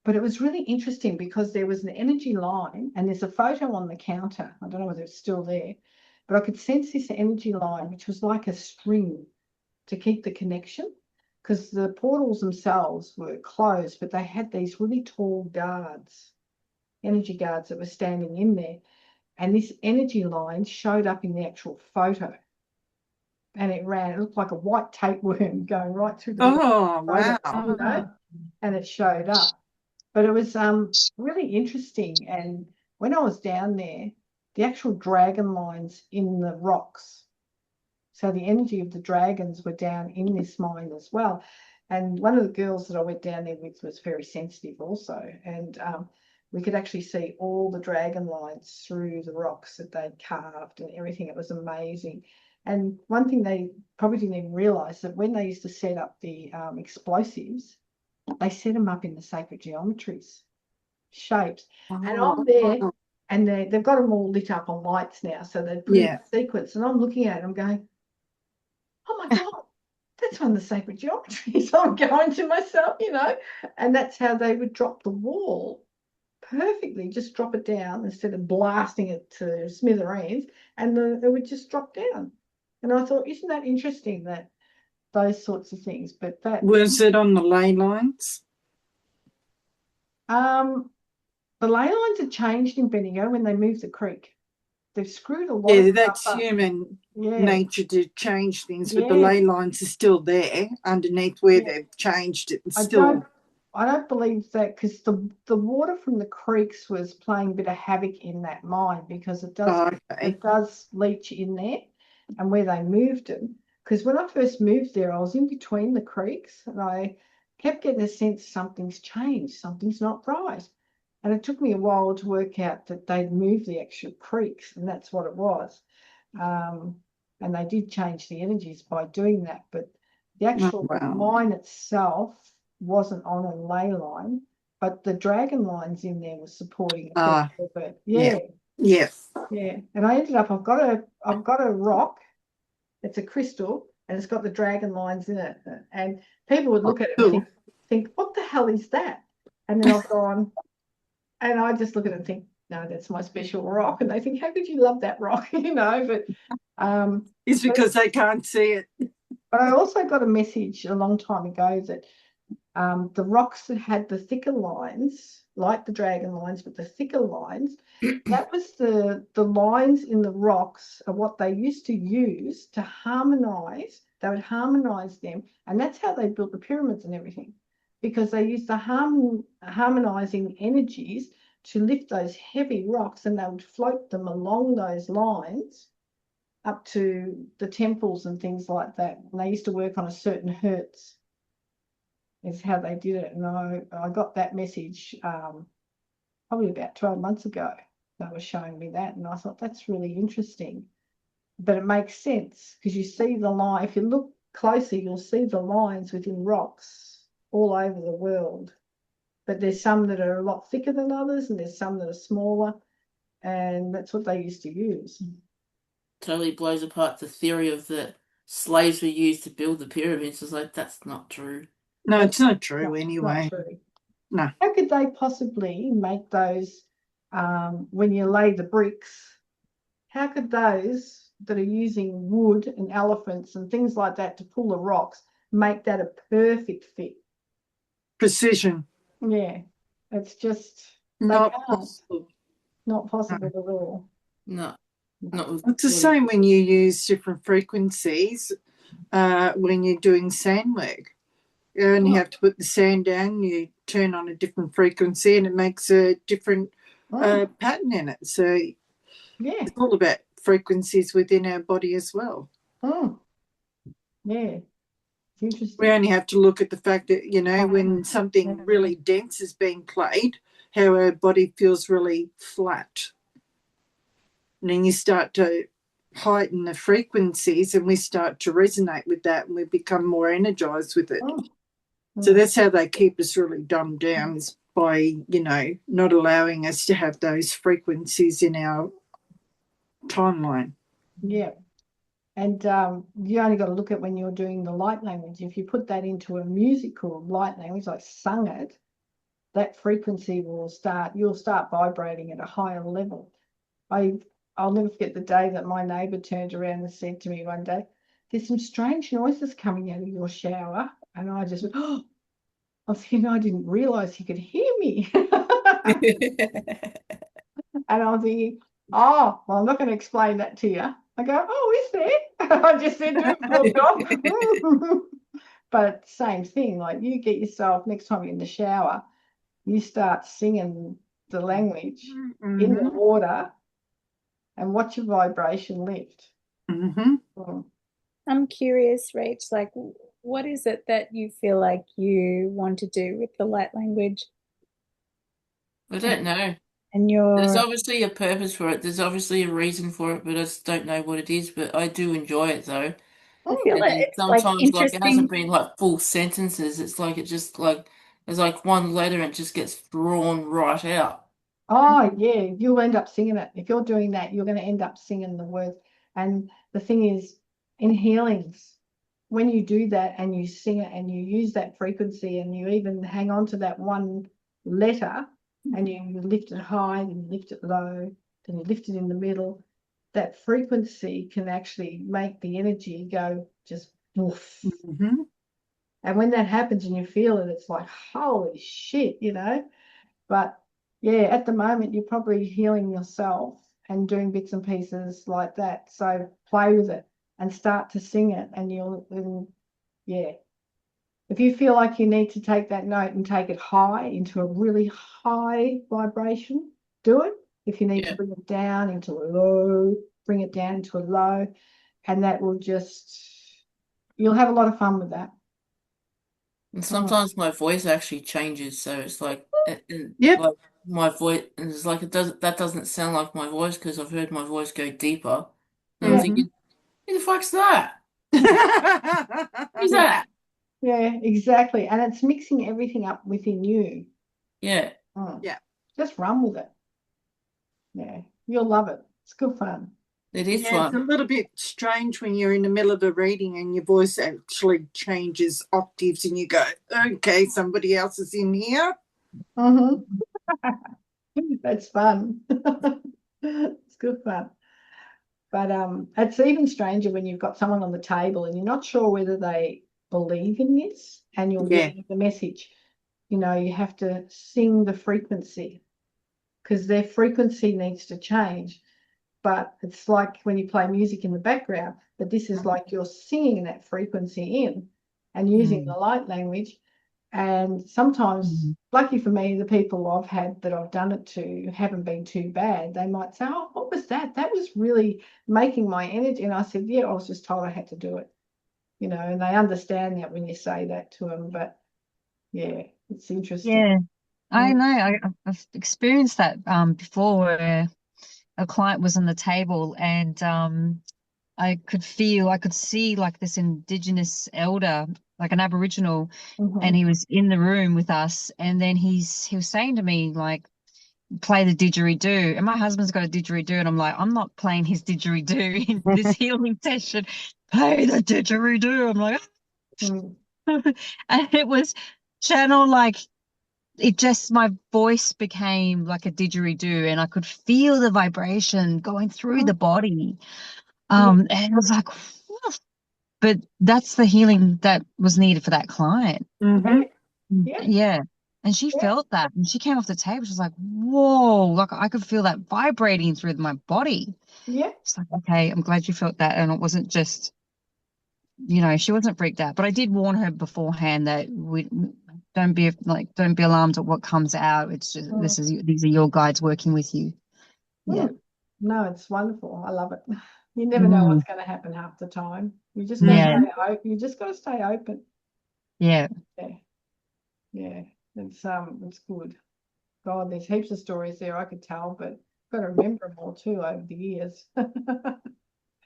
But it was really interesting because there was an energy line, and there's a photo on the counter. I don't know whether it's still there, but I could sense this energy line, which was like a string to keep the connection, because the portals themselves were closed, but they had these really tall guards, energy guards that were standing in there. And this energy line showed up in the actual photo. And it looked like a white tapeworm going right through the Oh, photo, wow. you know, and it showed up. But it was really interesting. And when I was down there, the actual dragon lines in the rocks, so the energy of the dragons were down in this mine as well. And one of the girls that I went down there with was very sensitive also. And we could actually see all the dragon lines through the rocks that they'd carved and everything. It was amazing. And one thing they probably didn't even realise, that when they used to set up the explosives, they set them up in the sacred geometries, shapes. And I'm there, and they've got them all lit up on lights now. So they put in a sequence, and I'm looking at it, I'm going, oh my God, that's one of the sacred geometries. I'm going to myself, you know, and that's how they would drop the wall perfectly, just drop it down instead of blasting it to smithereens, and it would just drop down. And I thought, isn't that interesting, that those sorts of things? But that was it on the ley lines? The ley lines had changed in Bendigo when they moved the creek. They've screwed a lot Yeah, of that's stuff up. human Yeah. nature to change things, but the Yeah. ley lines are still there underneath where they've changed it. It's still. I don't believe that, because the water from the creeks was playing a bit of havoc in that mine, because it does leach in there, and where they moved them. Because when I first moved there, I was in between the creeks, and I kept getting a sense something's changed, something's not right. And it took me a while to work out that they'd moved the actual creeks, and that's what it was. And they did change the energies by doing that, but the actual mine itself wasn't on a ley line, but the dragon lines in there were supporting it. Yeah. And I ended up, I've got a rock. It's a crystal, and it's got the dragon lines in it. And people would look at it and think, what the hell is that? And then I've gone, and I just look at it and think, no, that's my special rock. And they think, how could you love that rock? You know, but it's because they can't see it. But I also got a message a long time ago that the rocks that had the thicker lines, like the dragon lines, but the thicker lines, that was the lines in the rocks are what they used to use to harmonize. They would harmonize them, and that's how they built the pyramids and everything, because they used the harmonizing energies to lift those heavy rocks, and they would float them along those lines up to the temples and things like that. And they used to work on a certain hertz, is how they did it. And I got that message probably about 12 months ago. They were showing me that, and I thought, that's really interesting. But it makes sense, because you see the line. If you look closely, you'll see the lines within rocks all over the world. But there's some that are a lot thicker than others, and there's some that are smaller, and that's what they used to use. Totally blows apart the theory of the slaves were used to build the pyramids. It's like, that's not true. No, it's not true anyway. Not true. No. How could they possibly make those, when you lay the bricks, how could those that are using wood and elephants and things like that to pull the rocks make that a perfect fit? Precision. Yeah, it's just not possible. Not possible at all. No. It's the same when you use different frequencies when you're doing sand work. You only have to put the sand down, you turn on a different frequency, and it makes a different pattern in it. So it's all about frequencies within our body as well. Yeah. It's interesting. We only have to look at the fact that, you know, when something really dense is being played, how our body feels really flat. And then you start to heighten the frequencies, and we start to resonate with that, and we become more energized with it. So that's how they keep us really dumbed down, is by, you know, not allowing us to have those frequencies in our timeline. Yeah. And you only got to look at when you're doing the light language. If you put that into a musical light language, like sung it, that frequency you'll start vibrating at a higher level. I'll never forget the day that my neighbour turned around and said to me one day, "There's some strange noises coming out of your shower." And I just went, "Oh," I was thinking, I didn't realise he could hear me. And I was thinking, "Oh, well, I'm not going to explain that to you." I go, "Oh, is there?" I just said to him, "Look, God." But same thing, like you get yourself, next time you're in the shower, you start singing the language in the water and watch your vibration lift. I'm curious, Rach, like what is it that you feel like you want to do with the light language? I don't know. And there's obviously a purpose for it. There's obviously a reason for it, but I just don't know what it is. But I do enjoy it though. I feel that And it's like sometimes like it hasn't interesting. been like full sentences. It's like it just like there's like one letter and it just gets drawn right out. Oh, yeah, you'll end up singing it. If you're doing that, you're going to end up singing the words. And the thing is, in healings, when you do that and you sing it and you use that frequency and you even hang on to that one letter and you lift it high and you lift it low, then you lift it in the middle, that frequency can actually make the energy go just woof. And when that happens and you feel it, it's like, holy shit, But yeah, at the moment, you're probably healing yourself and doing bits and pieces like that. So play with it and start to sing it. Yeah. If you feel like you need to take that note and take it high into a really high vibration, do it. If you need to bring it down into a low, bring it down into a low. And that will you'll have a lot of fun with that. And sometimes my voice actually changes, so it's like, Yep. like my voice, and it's like that doesn't sound like my voice because I've heard my voice go deeper. And I'm thinking, who the fuck's that? Who's that? Yeah, exactly. And it's mixing everything up within you. Yeah. Yeah. Just run with it. Yeah, you'll love it. It's good fun. It is It's fun. a little bit strange when you're in the middle of a reading and your voice actually changes octaves and you go, okay, somebody else is in here. That's fun. It's good fun. But it's even stranger when you've got someone on the table and you're not sure whether they believe in this and you're getting the message. You have to sing the frequency because their frequency needs to change. But it's like when you play music in the background, but this is like you're singing that frequency in and using the light language. And sometimes, lucky for me, the people I've had that I've done it to haven't been too bad. They might say, "Oh, what was that? That was really making my energy." And I said, "Yeah, I was just told I had to do it." And they understand that when you say that to them. But yeah, it's interesting. Yeah, I know. I've experienced that before where a client was on the table and I could see like this Indigenous elder, like an Aboriginal, and he was in the room with us. And then he was saying to me, like, play the didgeridoo. And my husband's got a didgeridoo, and I'm like, I'm not playing his didgeridoo in this healing session. Play the didgeridoo. I'm like, and it was channel like my voice became like a didgeridoo, and I could feel the vibration going through the body. And it was like, but that's the healing that was needed for that client. Yeah. And she felt that, and she came off the table. She was like, whoa, like I could feel that vibrating through my body. Yeah. It's like, okay, I'm glad you felt that. And it wasn't just, she wasn't freaked out, but I did warn her beforehand that we don't be alarmed at what comes out. It's just, these are your guides working with you. Yeah. No, it's wonderful. I love it. You never know what's going to happen half the time. You just got to stay open. You just got to stay open. Yeah. Yeah. It's good. God, there's heaps of stories there I could tell, but I've got to remember them all too over the years.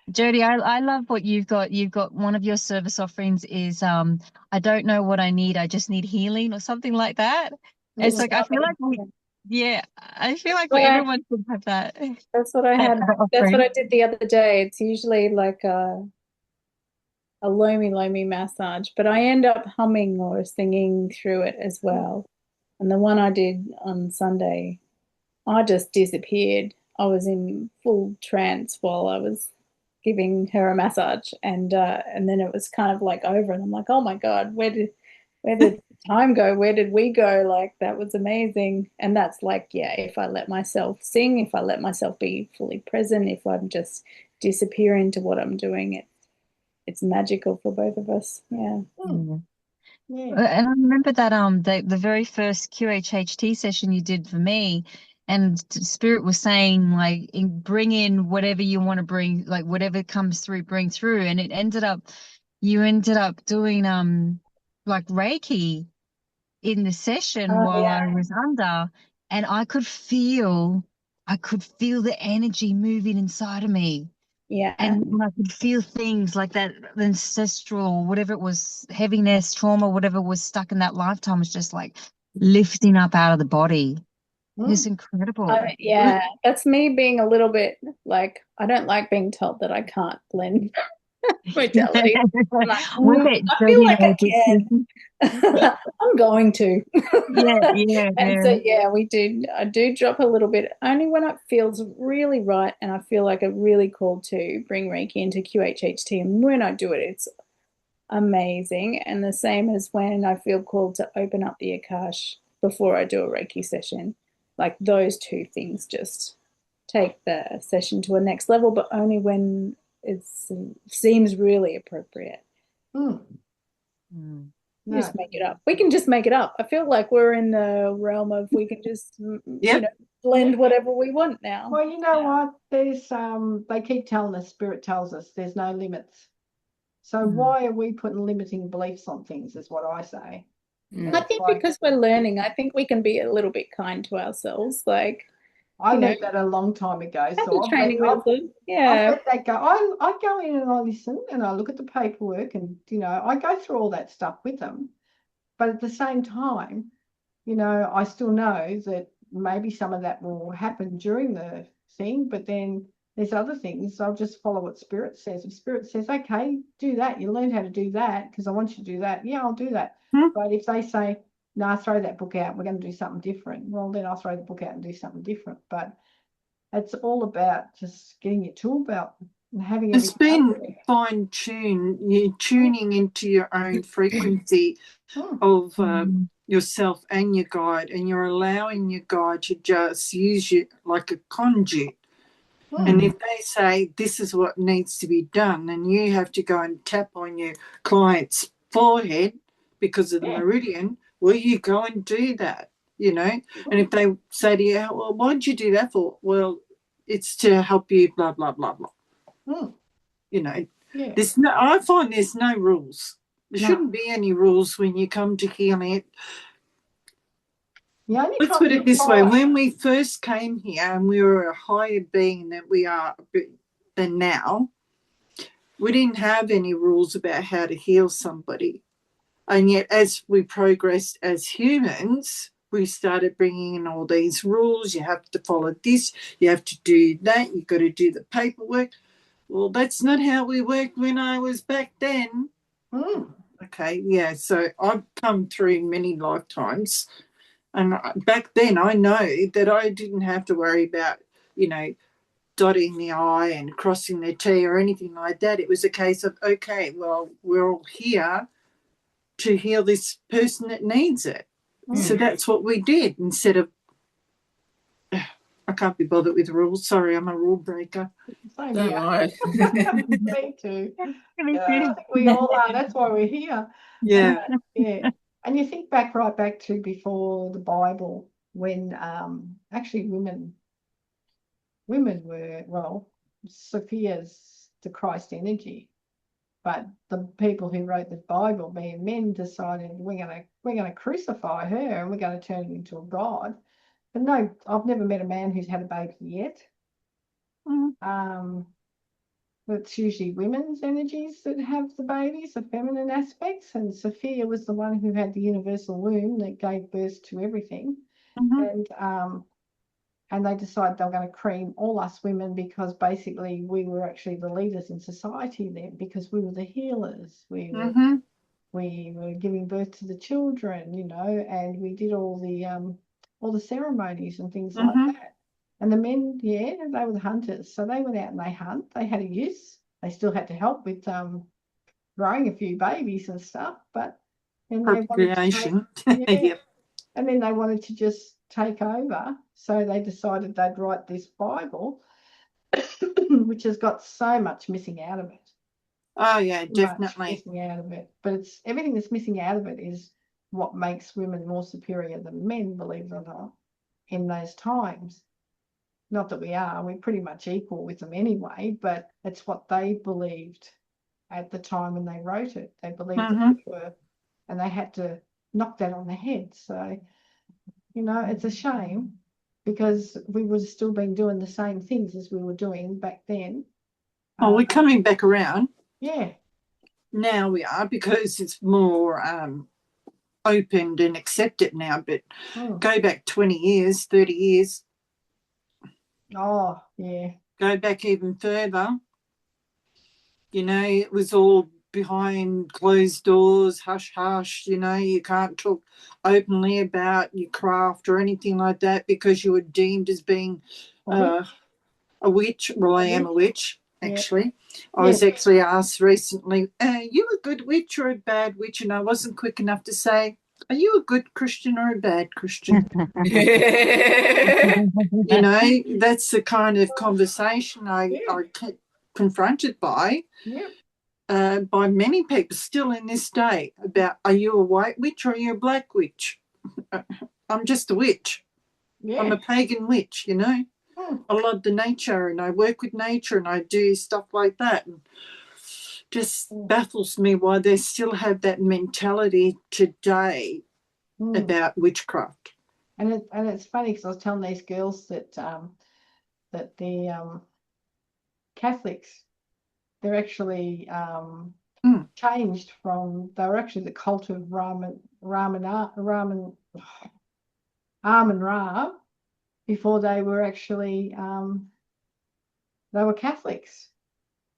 Jody, I love what you've got. You've got one of your service offerings is I don't know what I need, I just need healing or something like that. It's like I feel like everyone should have that. That's what I had. That's what I did the other day. It's usually like a loamy massage, but I end up humming or singing through it as well. And the one I did on Sunday, I just disappeared. I was in full trance while I was giving her a massage, and then it was kind of like over, and I'm like, oh my God, where did time go? Where did we go? Like, that was amazing. And that's like, yeah, if I let myself sing, if I let myself be fully present, if I'm just disappear into what I'm doing, it's magical for both of us. Yeah. Yeah. And I remember that the very first QHHT session you did for me, and Spirit was saying like bring in whatever you want to bring, like whatever comes through, bring through, and you ended up doing like Reiki in the session Oh, while I yeah. was under, and I could feel the energy moving inside of me. Yeah. And I could feel things like that ancestral, whatever it was, heaviness, trauma, whatever was stuck in that lifetime was just like lifting up out of the body. It's incredible. Yeah, that's me being a little bit like, I don't like being told that I can't blend modality. I'm like, I feel like I can. I'm going to. Yeah. And so yeah, I do drop a little bit only when it feels really right and I feel like I'm really called to bring Reiki into QHHT. And when I do it, it's amazing. And the same as when I feel called to open up the Akash before I do a Reiki session. Like, those two things just take the session to a next level, but only when it seems really appropriate. Just make it up. We can just make it up. I feel like we're in the realm of we can just, blend whatever we want now. Well, you know what? There's they keep telling us, Spirit tells us there's no limits. So why are we putting limiting beliefs on things, is what I say. I think because we're learning, I think we can be a little bit kind to ourselves. Like, I learned that a long time ago. So training wheels. I let that go. I go in and I listen and I look at the paperwork and, I go through all that stuff with them. But at the same time, I still know that maybe some of that will happen during the thing, but then there's other things. I'll just follow what Spirit says. If Spirit says, okay, do that, you learn how to do that because I want you to do that, yeah, I'll do that. But if they say, no, throw that book out, we're going to do something different, well, then I'll throw the book out and do something different. But it's all about just getting your tool belt and having it's been fine-tuned. You're tuning into your own frequency of yourself and your guide, and you're allowing your guide to just use you like a conduit. And if they say this is what needs to be done, and you have to go and tap on your client's forehead because of the meridian, well, you go and do that, And if they say to you, well, why did you do that for? Well, it's to help you, blah, blah, blah, blah. I find there's no rules. There shouldn't be any rules when you come to healing. Let's put it this way. When we first came here and we were a higher being than we are than now, we didn't have any rules about how to heal somebody. And yet as we progressed as humans, we started bringing in all these rules. You have to follow this. You have to do that. You've got to do the paperwork. Well, that's not how we worked when I was back then. Okay, yeah. So I've come through many lifetimes. And back then I know that I didn't have to worry about, dotting the I and crossing the T or anything like that. It was a case of, okay, well, we're all here to heal this person that needs it. So that's what we did instead of, I can't be bothered with rules. Sorry, I'm a rule breaker. Don't worry. Me too. I think we all are. That's why we're here. Yeah. Yeah. And you think right back to before the Bible, when actually women were, well, Sophia's the Christ energy, but the people who wrote the Bible, being men, decided we're gonna crucify her and we're going to turn her into a god. But no, I've never met a man who's had a baby yet. It's usually women's energies that have the babies, the feminine aspects, and Sophia was the one who had the universal womb that gave birth to everything. And they decided they were going to cream all us women because basically we were actually the leaders in society then, because we were the healers. We were we were giving birth to the children, you know, and we did all the ceremonies and things like that. And the men, yeah, they were the hunters. So they went out and they hunt. They had a use. They still had to help with growing a few babies and stuff, but then they wanted to take, yeah, Yep. and then they wanted to just take over. So they decided they'd write this Bible, which has got so much missing out of it. Oh yeah, definitely. Much missing out of it. But it's everything that's missing out of it is what makes women more superior than men, believe it or not, in those times. Not that we are, we're pretty much equal with them anyway, but it's what they believed at the time when they wrote it. They believed that we were, and they had to knock that on the head. So, you know, it's a shame because we would have still been doing the same things as we were doing back then. Oh, we're coming back around. Yeah. Now we are, because it's more opened and accepted now, but go back 20 years, 30 years. Oh, yeah. Go back even further. You know, it was all behind closed doors, hush, hush. You know, you can't talk openly about your craft or anything like that because you were deemed as being a witch. Well, I am a witch, actually. I was actually asked recently, are you a good witch or a bad witch? And I wasn't quick enough to say, are you a good Christian or a bad Christian? You know, that's the kind of conversation I get confronted by many people still in this day about, are you a white witch or are you a black witch? I'm just a witch. Yeah. I'm a pagan witch, you know. I love the nature and I work with nature and I do stuff like that. And just baffles me why they still have that mentality today about witchcraft. And it's funny because I was telling these girls that the Catholics, they're actually changed from, they were actually the cult of Amun Ra before they were actually they were Catholics,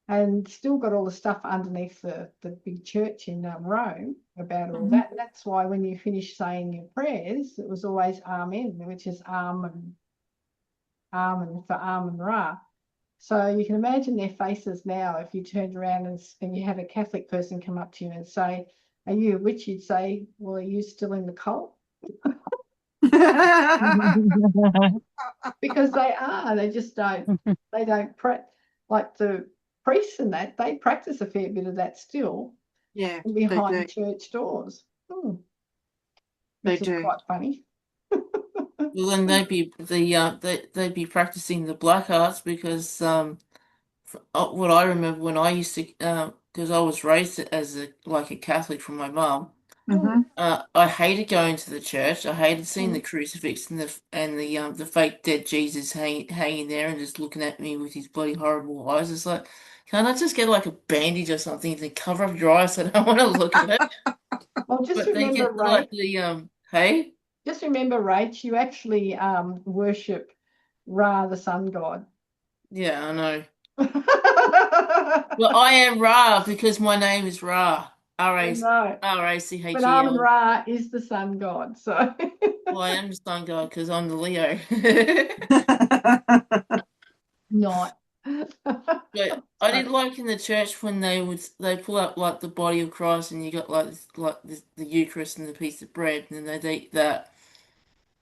and still got all the stuff underneath the big church in Rome about all that. And that's why when you finish saying your prayers, it was always Amen, which is Amen for Amun Ra. So you can imagine their faces now if you turned around and you had a Catholic person come up to you and say, are you a witch? You'd say, well, are you still in the cult? Because they are. They just don't. They don't like the priests and that. They practice a fair bit of that still. Yeah, behind church doors. Which is quite funny. Well, then they'd be practicing the black arts because what I remember when I used to because I was raised as a Catholic from my mum. I hated going to the church. I hated seeing the crucifix and the fake dead Jesus hanging there and just looking at me with his bloody horrible eyes. It's like, can't I just get like a bandage or something to cover up your eyes so I don't want to look at it? Well, just remember, Rach, hey? Just remember, Rach, you actually worship Ra, the sun god. Yeah, I know. Well, I am Ra because my name is Ra. R-A-C-H-E-L. But Amun Ra is the sun god, so. Well, I am the sun god because I'm the Leo. Not. But I did like in the church when they pull up like the body of Christ and you got like the Eucharist and the piece of bread and then they eat that.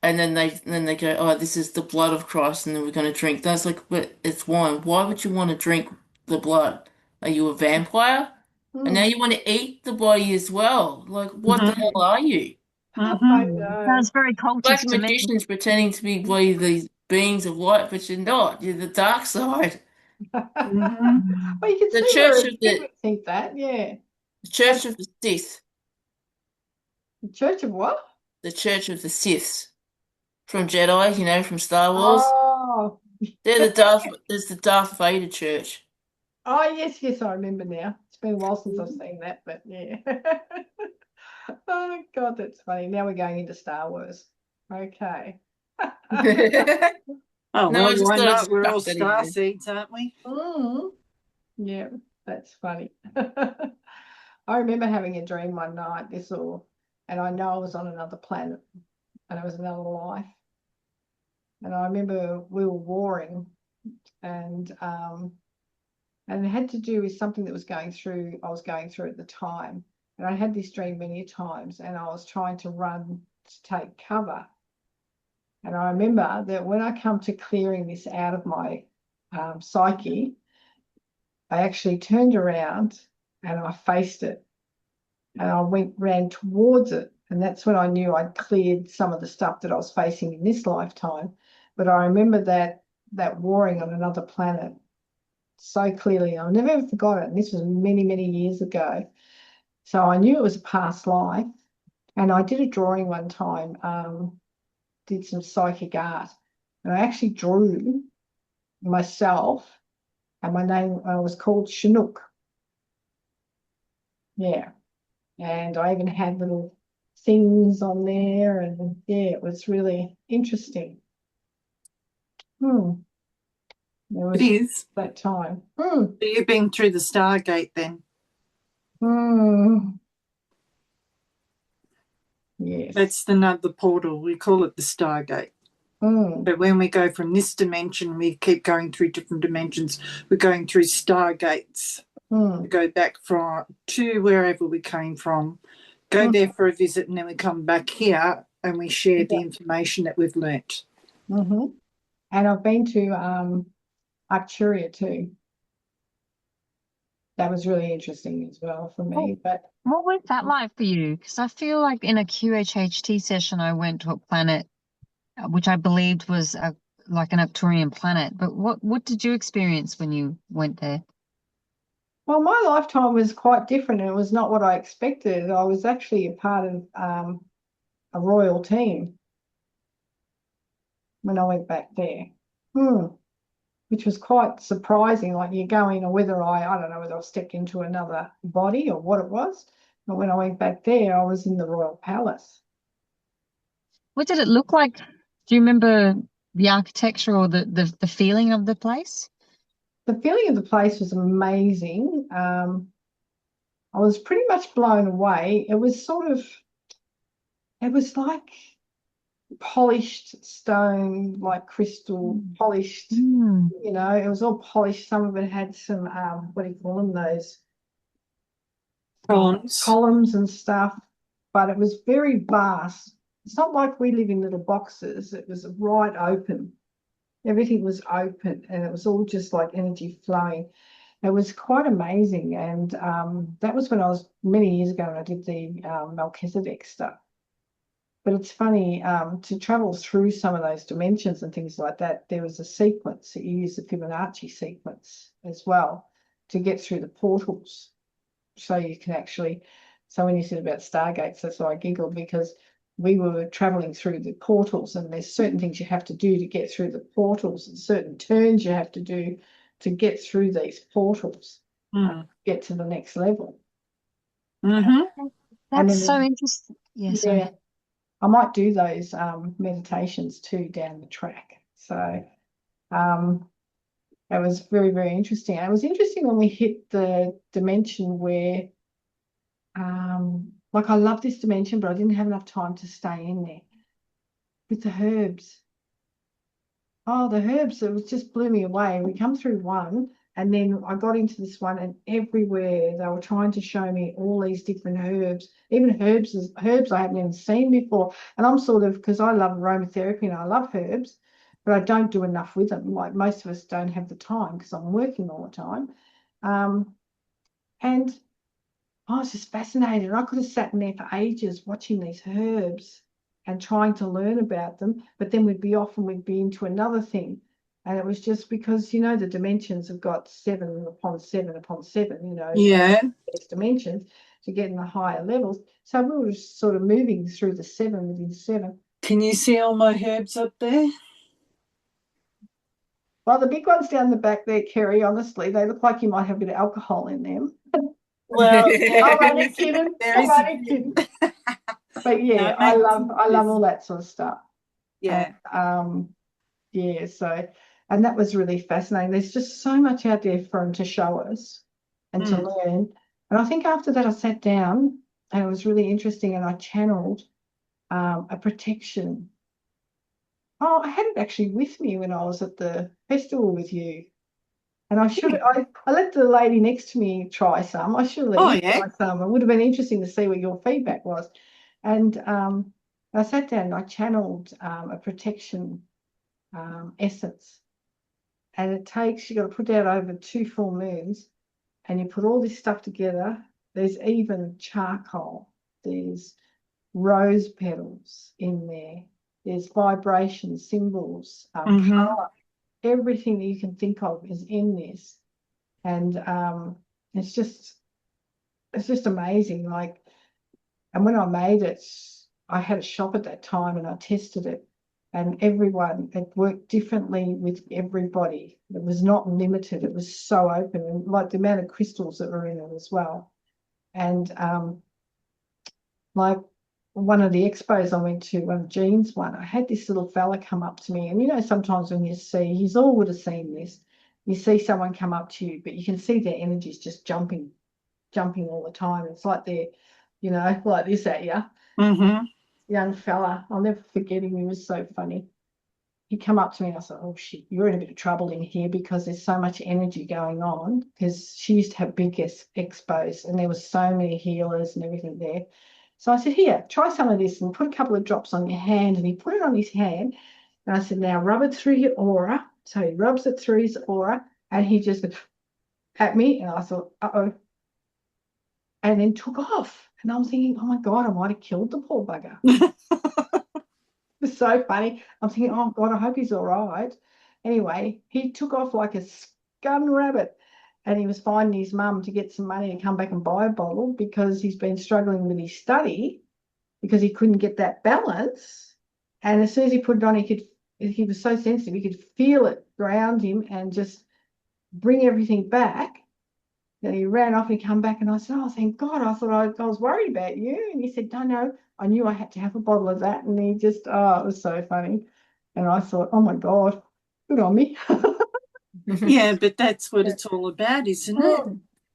And then they go, oh, this is the blood of Christ, and then we're going to drink. That's like, but it's wine. Why would you want to drink the blood? Are you a vampire? And now you want to eat the body as well. Like, what the hell are you? I know. Sounds very cultish Like to me. magicians pretending to be these beings of light, but you're not. You're the dark side. Well, you can The see church where of people think that, yeah. The Church of the Sith. The Church of what? The Church of the Siths. From Jedi, you know, from Star Wars. Oh. There's the Darth Vader church. Oh, yes, I remember now. It's been a while since I've seen that, but yeah. Oh, God, that's funny. Now we're going into Star Wars. Okay. Oh, well, why not? We're all star seeds, aren't we? Yeah, that's funny. I remember having a dream one night, and I know I was on another planet and it was another life. And I remember we were warring, and it had to do with something that I was going through at the time. And I had this dream many times, and I was trying to run to take cover. And I remember that when I come to clearing this out of my psyche, I actually turned around and I faced it, and I ran towards it. And that's when I knew I'd cleared some of the stuff that I was facing in this lifetime. But I remember that warring on another planet so clearly. I'll never ever forgot it. And this was many, many years ago. So I knew it was a past life. And I did a drawing one time, did some psychic art. And I actually drew myself, and my name was called Chinook. Yeah. And I even had little things on there. And yeah, it was really interesting. It is. That time. So you've been through the Stargate then? Yes. That's another portal. We call it the Stargate. But when we go from this dimension, we keep going through different dimensions. We're going through Stargates. We go back to wherever we came from, go there for a visit, and then we come back here and we share the information that we've learnt. And I've been to Arcturia too. That was really interesting as well for me. But what was that like for you? Because I feel like in a QHHT session, I went to a planet which I believed was like an Arcturian planet. But what did you experience when you went there? Well, my lifetime was quite different, and it was not what I expected. I was actually a part of a royal team when I went back there, which was quite surprising. Like you're going, or whether I don't know whether I stepped into another body or what it was. But when I went back there, I was in the royal palace. What did it look like? Do you remember the architecture or the feeling of the place? The feeling of the place was amazing. I was pretty much blown away. It was like polished stone, like crystal polished, you know, it was all polished. Some of it had some, what do you call them, those columns and stuff, but it was very vast. It's not like we live in little boxes. It was right open. Everything was open, and it was all just like energy flowing. It was quite amazing. And that was when I was many years ago, and I did the Melchizedek stuff. But it's funny, to travel through some of those dimensions and things like that, there was a sequence that you use, the Fibonacci sequence as well, to get through the portals. So you can actually, so when you said about Stargates, that's why I giggled, because we were traveling through the portals, and there's certain things you have to do to get through the portals, and certain turns you have to do to get through these portals, get to the next level. That's so interesting. Yeah, sorry. Yeah, I might do those meditations too down the track. So it was very, very interesting. And it was interesting when we hit the dimension where, like, I love this dimension, but I didn't have enough time to stay in there with the herbs. Oh, the herbs, it was just blew me away. We come through one, and then I got into this one, and everywhere they were trying to show me all these different herbs, even herbs I haven't even seen before. And I'm sort of, because I love aromatherapy and I love herbs, but I don't do enough with them. Like most of us don't have the time because I'm working all the time. And I was just fascinated. I could have sat in there for ages watching these herbs and trying to learn about them, but then we'd be off and we'd be into another thing. And it was just because, you know, the dimensions have got 7 upon 7 upon 7, you know, these dimensions to get in the higher levels. So we were just sort of moving through the 7 within 7. Can you see all my herbs up there? Well, the big ones down the back there, Kerry, honestly, they look like you might have a bit of alcohol in them. Well, I'm only kidding. But yeah, no, I love all that sort of stuff. Yeah. And, yeah, so, and that was really fascinating. There's just so much out there for them to show us and to learn. And I think after that I sat down and it was really interesting and I channeled a protection. Oh, I had it actually with me when I was at the festival with you. And I let the lady next to me try some. I should Oh, let you yeah. try some. It would have been interesting to see what your feedback was. And I sat down and I channeled a protection essence. And it takes, you've got to put that over 2 full moons and you put all this stuff together. There's even charcoal. There's rose petals in there. There's vibration symbols, color. Everything that you can think of is in this. And it's just amazing. Like, and when I made it, I had a shop at that time and I tested it. And it worked differently with everybody. It was not limited. It was so open, and like the amount of crystals that were in it as well. And like one of the expos I went to, one of Jean's one, I had this little fella come up to me. And you know, sometimes when you see, he's all would have seen this, you see someone come up to you, but you can see their energies just jumping all the time. It's like they're, you know, like this at you. Young fella, I'll never forget him. He was so funny. He come up to me and I said, oh shit, you're in a bit of trouble in here because there's so much energy going on, because she used to have big expos and there was so many healers and everything there. So I said, here, try some of this and put a couple of drops on your hand. And he put it on his hand. And I said, now rub it through your aura. So he rubs it through his aura and he just at me. And I thought, uh-oh. And then took off. And I'm thinking, oh my God, I might have killed the poor bugger. It was so funny. I'm thinking, oh God, I hope he's all right. Anyway, he took off like a scun rabbit and he was finding his mum to get some money to come back and buy a bottle because he's been struggling with his study because he couldn't get that balance. And as soon as he put it on, he was so sensitive, he could feel it ground him and just bring everything back. Then he ran off and he come back and I said, oh, thank God. I thought I was worried about you. And he said, no, I knew I had to have a bottle of that. And he just, oh, it was so funny. And I thought, oh my God, good on me. Yeah, but that's what it's all about, isn't it?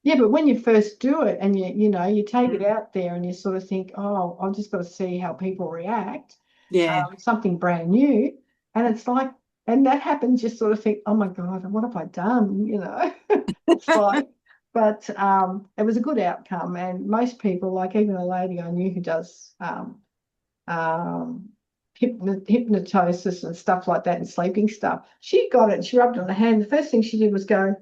Yeah, but when you first do it and you take it out there and you sort of think, oh, I've just got to see how people react. Yeah. Something brand new. And it's like, and that happens, you sort of think, oh my God, what have I done? You know, it's like, but it was a good outcome. And most people, like even a lady I knew who does hypnosis and stuff like that and sleeping stuff, she got it and she rubbed it on her hand. The first thing she did was go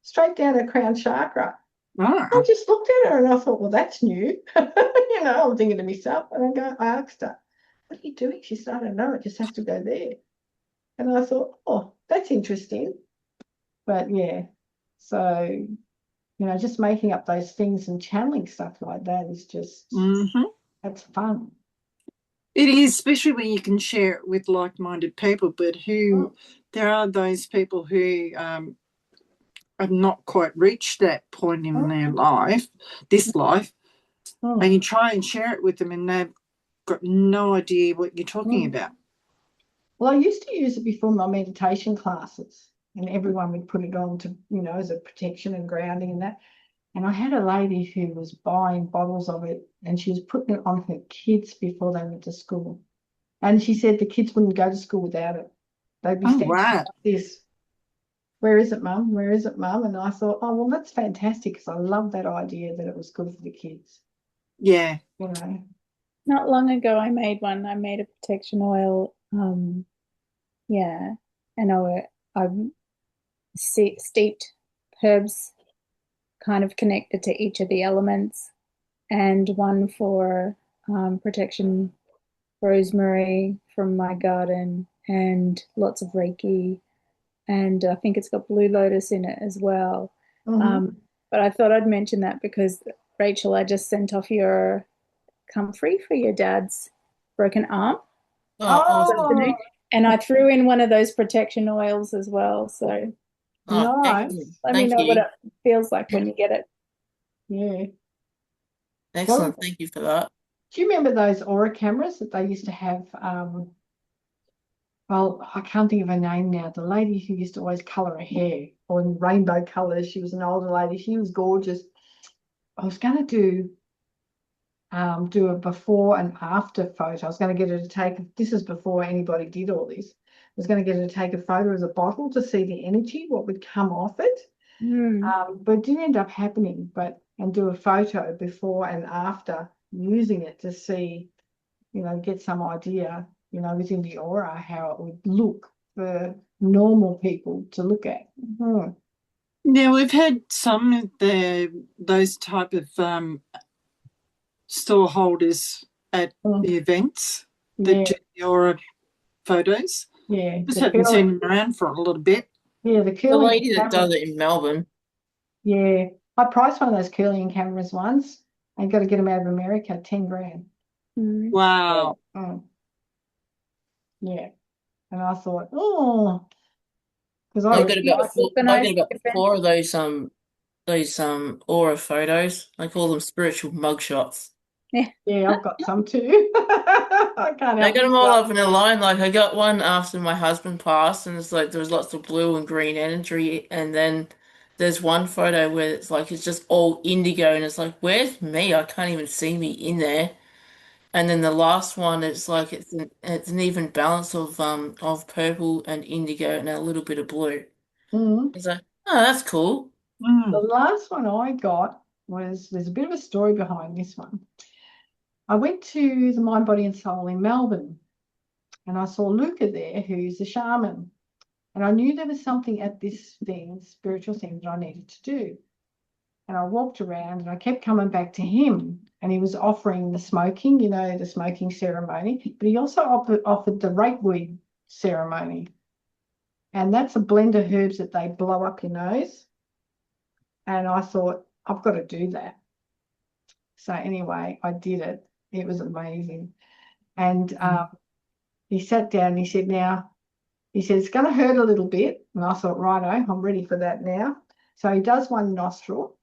straight down her crown chakra. I just looked at her and I thought, well, that's new. You know, I'm thinking to myself, and I asked her, what are you doing? She said, I don't know, it just has to go there. And I thought, oh, that's interesting. But yeah, so, you know, just making up those things and channeling stuff like that is just, that's fun. It is, especially when you can share it with like-minded people, but there are those people who have not quite reached that point in their life, this life, and you try and share it with them and they've got no idea what you're talking about. Well, I used to use it before my meditation classes and everyone would put it on to, you know, as a protection and grounding and that. And I had a lady who was buying bottles of it and she was putting it on her kids before they went to school. And she said the kids wouldn't go to school without it. They'd be standing like this. Where is it, Mum? Where is it, Mum? And I thought, oh, well, that's fantastic because I love that idea that it was good for the kids. Yeah. You know. Not long ago, I made one. I made a protection oil. Yeah. And I steeped herbs kind of connected to each of the elements, and one for protection, rosemary from my garden, and lots of Reiki, and I think it's got blue lotus in it as well. But I thought I'd mention that because, Rachel, I just sent off your comfrey for your dad's broken arm. Oh. And I threw in one of those protection oils as well. So nice. Let me know what it feels like when you get it. Yeah. Excellent. Thank you for that. Do you remember those aura cameras that they used to have? Well, I can't think of her name now. The lady who used to always colour her hair or in rainbow colours. She was an older lady. She was gorgeous. I was going to do a before and after photo. I was going to get her to take, this is before anybody did all this. I was going to get her to take a photo of the bottle to see the energy, what would come off it. But it didn't end up happening, and do a photo before and after using it to see, get some idea, within the aura, how it would look for normal people to look at. Yeah, we've had some of those type of store holders at the events that do the aura photos. Yeah. Just haven't seen them around for a little bit. Yeah, the lady that does it in Melbourne. Yeah, I priced one of those curling cameras once and got to get them out of America, 10 grand. Wow. Yeah. And I thought, oh, because I got about 4 of those aura photos. I call them spiritual mugshots. Yeah, I've got some too. I can't I help got them all myself. up in a line. Like I got one after my husband passed, and it's like there was lots of blue and green energy, and then there's one photo where it's just all indigo, and it's like, where's me? I can't even see me in there. And then the last one, it's like it's an even balance of purple and indigo and a little bit of blue. It's like, oh, that's cool. The last one I got there's a bit of a story behind this one. I went to the Mind, Body and Soul in Melbourne, and I saw Luca there, who's a shaman. And I knew there was something at this thing, spiritual thing, that I needed to do. And I walked around and I kept coming back to him, and he was offering the smoking, the smoking ceremony, but he also offered the rapeweed ceremony. And that's a blend of herbs that they blow up your nose. And I thought, I've got to do that. So anyway, I did it. It was amazing. And he sat down and he said, it's going to hurt a little bit. And I thought, righto, I'm ready for that now. So he does one nostril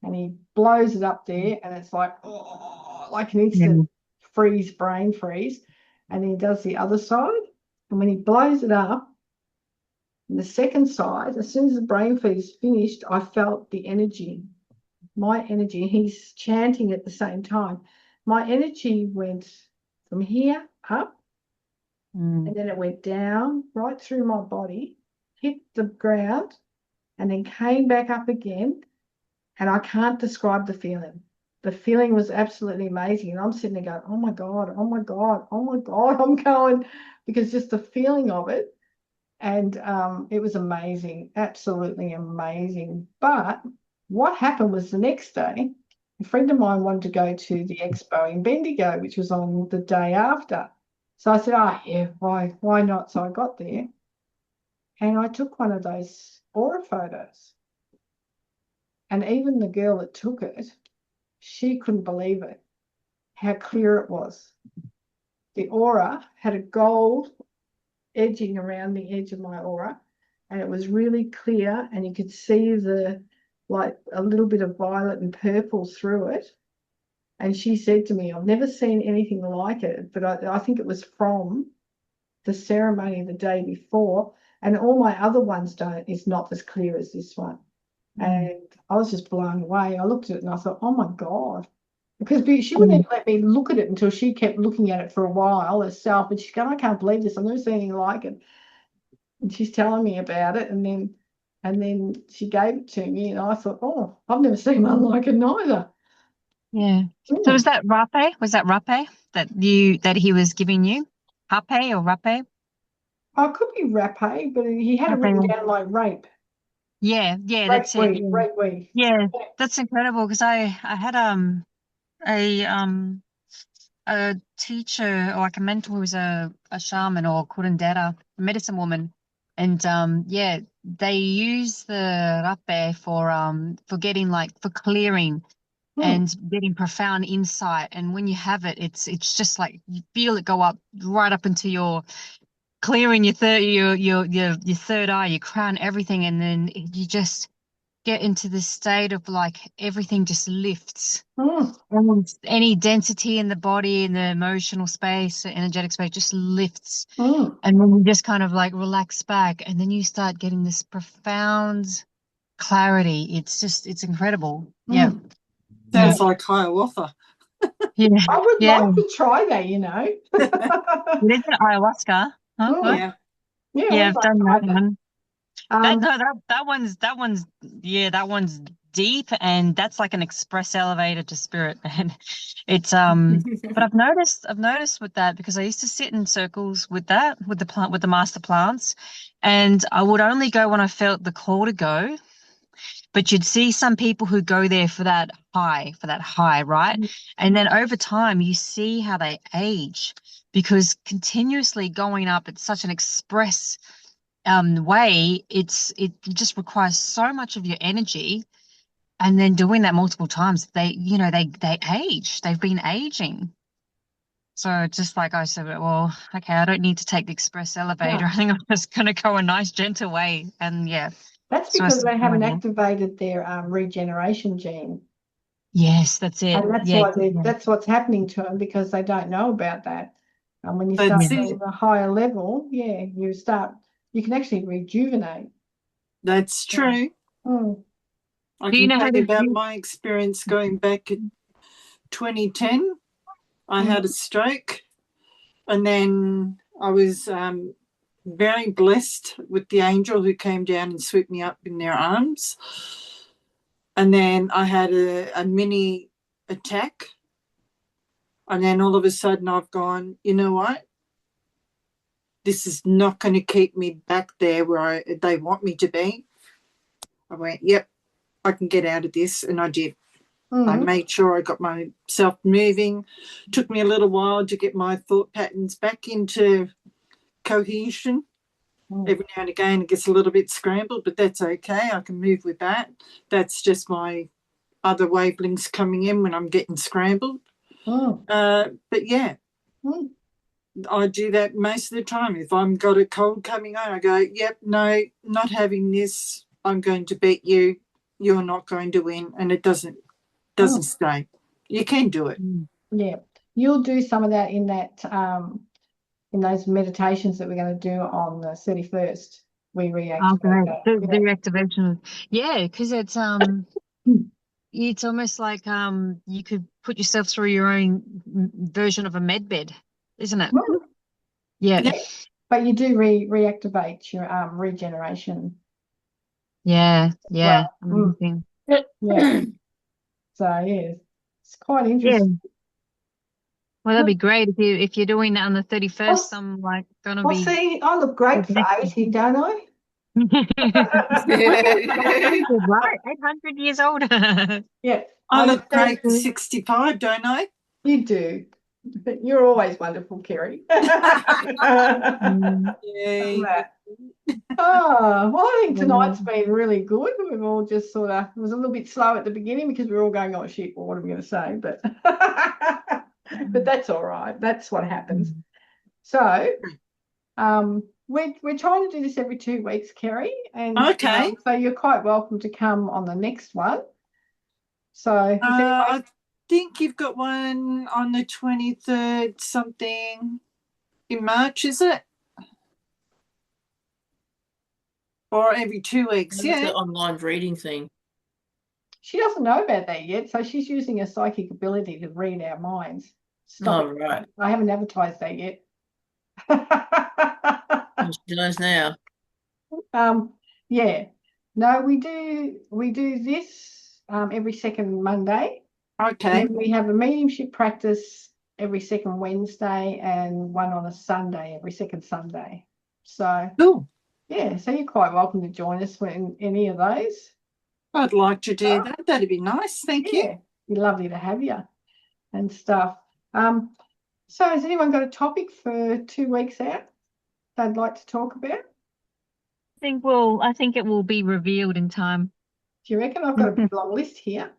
and he blows it up there, and it's like, oh, like an instant brain freeze. And then he does the other side. And when he blows it up, the second side, as soon as the brain freeze finished, I felt the energy, my energy. He's chanting at the same time. My energy went from here up, and then it went down right through my body, hit the ground, and then came back up again. And I can't describe the feeling. The feeling was absolutely amazing. And I'm sitting there going, oh my God, oh my God, oh my God. I'm going, because just the feeling of it. And it was amazing, absolutely amazing. But what happened was the next day, a friend of mine wanted to go to the expo in Bendigo, which was on the day after. So I said, yeah, why not? So I got there and I took one of those aura photos. And even the girl that took it, she couldn't believe it, how clear it was. The aura had a gold edging around the edge of my aura, and it was really clear, and you could see like a little bit of violet and purple through it. And she said to me, I've never seen anything like it, but I think it was from the ceremony the day before, and all my other ones is not as clear as this one. And I was just blown away. I looked at it and I thought, oh my God. Because she wouldn't even let me look at it until she kept looking at it for a while herself. And she's going, I can't believe this. I've never seen anything like it. And she's telling me about it. And then she gave it to me. And I thought, oh, I've never seen one like it neither. Yeah. So was that rape? Was that rape that he was giving you? Hape or rape? Oh, it could be rape, but he had it written down like rape. Yeah, that's it. Rapeweed. Yeah, that's incredible because I had a teacher or like a mentor who was a shaman or curandera, a medicine woman, and yeah, they use the rape for getting for clearing and getting profound insight. And when you have it, it's just like you feel it go up right up into your clearing your third eye, your crown, everything, and then you just get into this state of like everything just lifts. And any density in the body, in the emotional space, energetic space just lifts. And then you just kind of like relax back, and then you start getting this profound clarity. It's incredible. Yeah. Sounds like Hiawatha. Yeah. I would Yeah. like to try that, you know. It is an ayahuasca. Huh? What? Yeah. Yeah, Yeah, we'd I've like done to try that that. one. That Um, no, that one's deep, and that's like an express elevator to spirit, man. It's but I've noticed with that, because I used to sit in circles with that, with the plant, with the master plants, and I would only go when I felt the call to go. But you'd see some people who go there for that high, right? And then over time, you see how they age, because continuously going up at such an express way, it just requires so much of your energy. And then doing that multiple times, they age. They've been aging. So just like I said, well, okay, I don't need to take the express elevator. no, I think I'm just going to go a nice, gentle way. And yeah, that's so I because said, they haven't activated their regeneration gene. yes, that's it. And that's Yeah, why yeah, that's what's happening to them, because they don't know about that. And when you start That's yeah. going it. to a higher level, yeah, you can actually rejuvenate. That's true. Mm. I Do you can know tell how you to about do? my experience going back in 2010. I had a stroke, and then I was very blessed with the angel who came down and swooped me up in their arms. And then I had a mini attack. And then all of a sudden I've gone, you know what? This is not going to keep me back there where they want me to be. I went, yep, I can get out of this. And I did. I made sure I got myself moving. Took me a little while to get my thought patterns back into cohesion. Every now and again it gets a little bit scrambled, but that's okay. I can move with that. That's just my other wavelengths coming in when I'm getting scrambled. But yeah, I do that most of the time. If I've got a cold coming on, I go, yep, no, not having this. I'm going to beat you. You're not going to win. And it doesn't stay. You can do it. Yeah, you'll do some of that in those meditations that we're going to do on the 31st. We reactivate Okay, that. the reactivation. Yeah, because it's almost like you could put yourself through your own version of a med bed, isn't it? Yeah. Yeah, but you do reactivate your regeneration. Yeah. Well, Amazing. yeah. So yeah, it's quite Yeah. interesting. Well, that'd be great if you're doing that on the 31st. I'm like gonna Well, be. see, I look great for 80, don't I? 800, right? 800 years older. Yeah, I look great for 65, don't I? You do. But you're always wonderful, Kerry. Yay. Oh, well, I think tonight's been really good. We've all just sort of, it was a little bit slow at the beginning because we were all going, oh shit, well, what am I going to say? But but that's all right. That's what happens. So we're trying to do this every 2 weeks, Kerry. And Okay. so you're quite welcome to come on the next one. So I think you've got one on the 23rd something in March, is it? Or every 2 weeks, yeah. The online reading thing. She doesn't know about that yet, so she's using a psychic ability to read our minds. Stop it. Right. I haven't advertised that yet. She knows now. Yeah. No, we do this every second Monday. Okay. We have a mediumship practice every second Wednesday and one on a Sunday, every second Sunday. So cool. Yeah, so you're quite welcome to join us in any of those. I'd like to do that. That'd be nice. Thank you. It'd be lovely to have you and stuff. So has anyone got a topic for 2 weeks out they'd like to talk about? I think it will be revealed in time. Do you reckon? I've got a big long list here.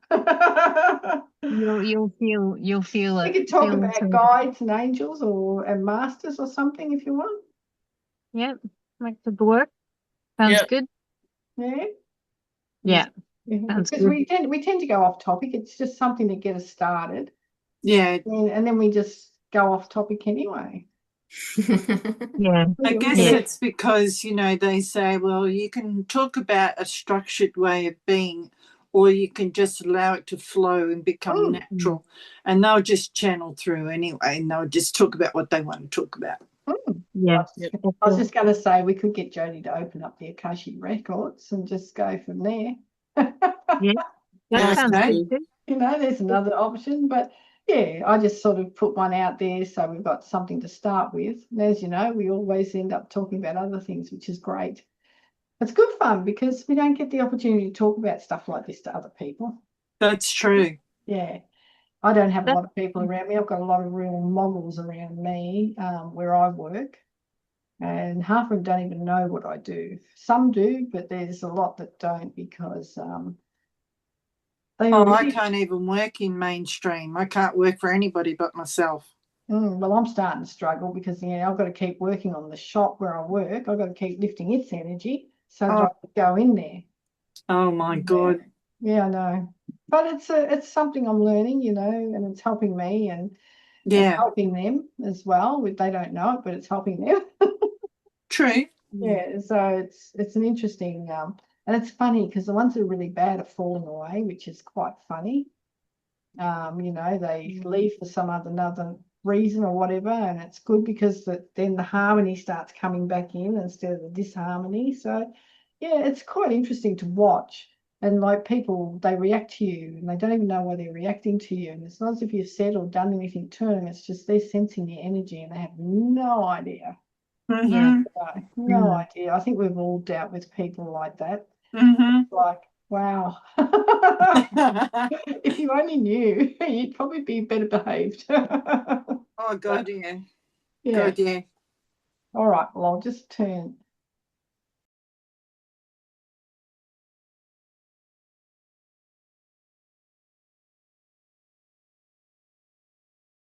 You'll feel it. We could talk about guides and angels and masters or something if you want. Yep, like the work. Sounds good. Yeah. Yeah. Because we tend to go off topic. It's just something to get us started. Yeah. And then we just go off topic anyway. Yeah. I guess it's because, they say, well, you can talk about a structured way of being, or you can just allow it to flow and become Mm. natural. And they'll just channel through anyway, and they'll just talk about what they want to talk about. Yeah. I was just going to say we could get Jodie to open up the Akashic Records and just go from there. Yeah. That sounds Okay. good. You know, there's another option. But yeah, I just sort of put one out there so we've got something to start with. And as you know, we always end up talking about other things, which is great. It's good fun because we don't get the opportunity to talk about stuff like this to other people. That's true. Yeah. I don't have a lot of people around me. I've got a lot of real moguls around me where I work. And half of them don't even know what I do. Some do, but there's a lot that don't because I can't even work in mainstream. I can't work for anybody but myself. Well, I'm starting to struggle because I've got to keep working on the shop where I work. I've got to keep lifting its energy so that I can go in there. Oh my God. Yeah, I know. But it's something I'm learning, and it's helping me and it's helping them as well. They don't know it, but it's helping them. True. Yeah, so it's an interesting and it's funny because the ones that are really bad are falling away, which is quite funny. They leave for some another reason or whatever, and it's good because then the harmony starts coming back in instead of the disharmony. So yeah, it's quite interesting to watch. And like people, they react to you and they don't even know why they're reacting to you. And it's not as if you've said or done anything to them. It's just they're sensing your energy and they have no idea. Yeah. No idea. I think we've all dealt with people like that. Like, wow. If you only knew, you'd probably be better behaved. Oh God, yeah. Yeah. God, yeah. All right. Well, I'll just turn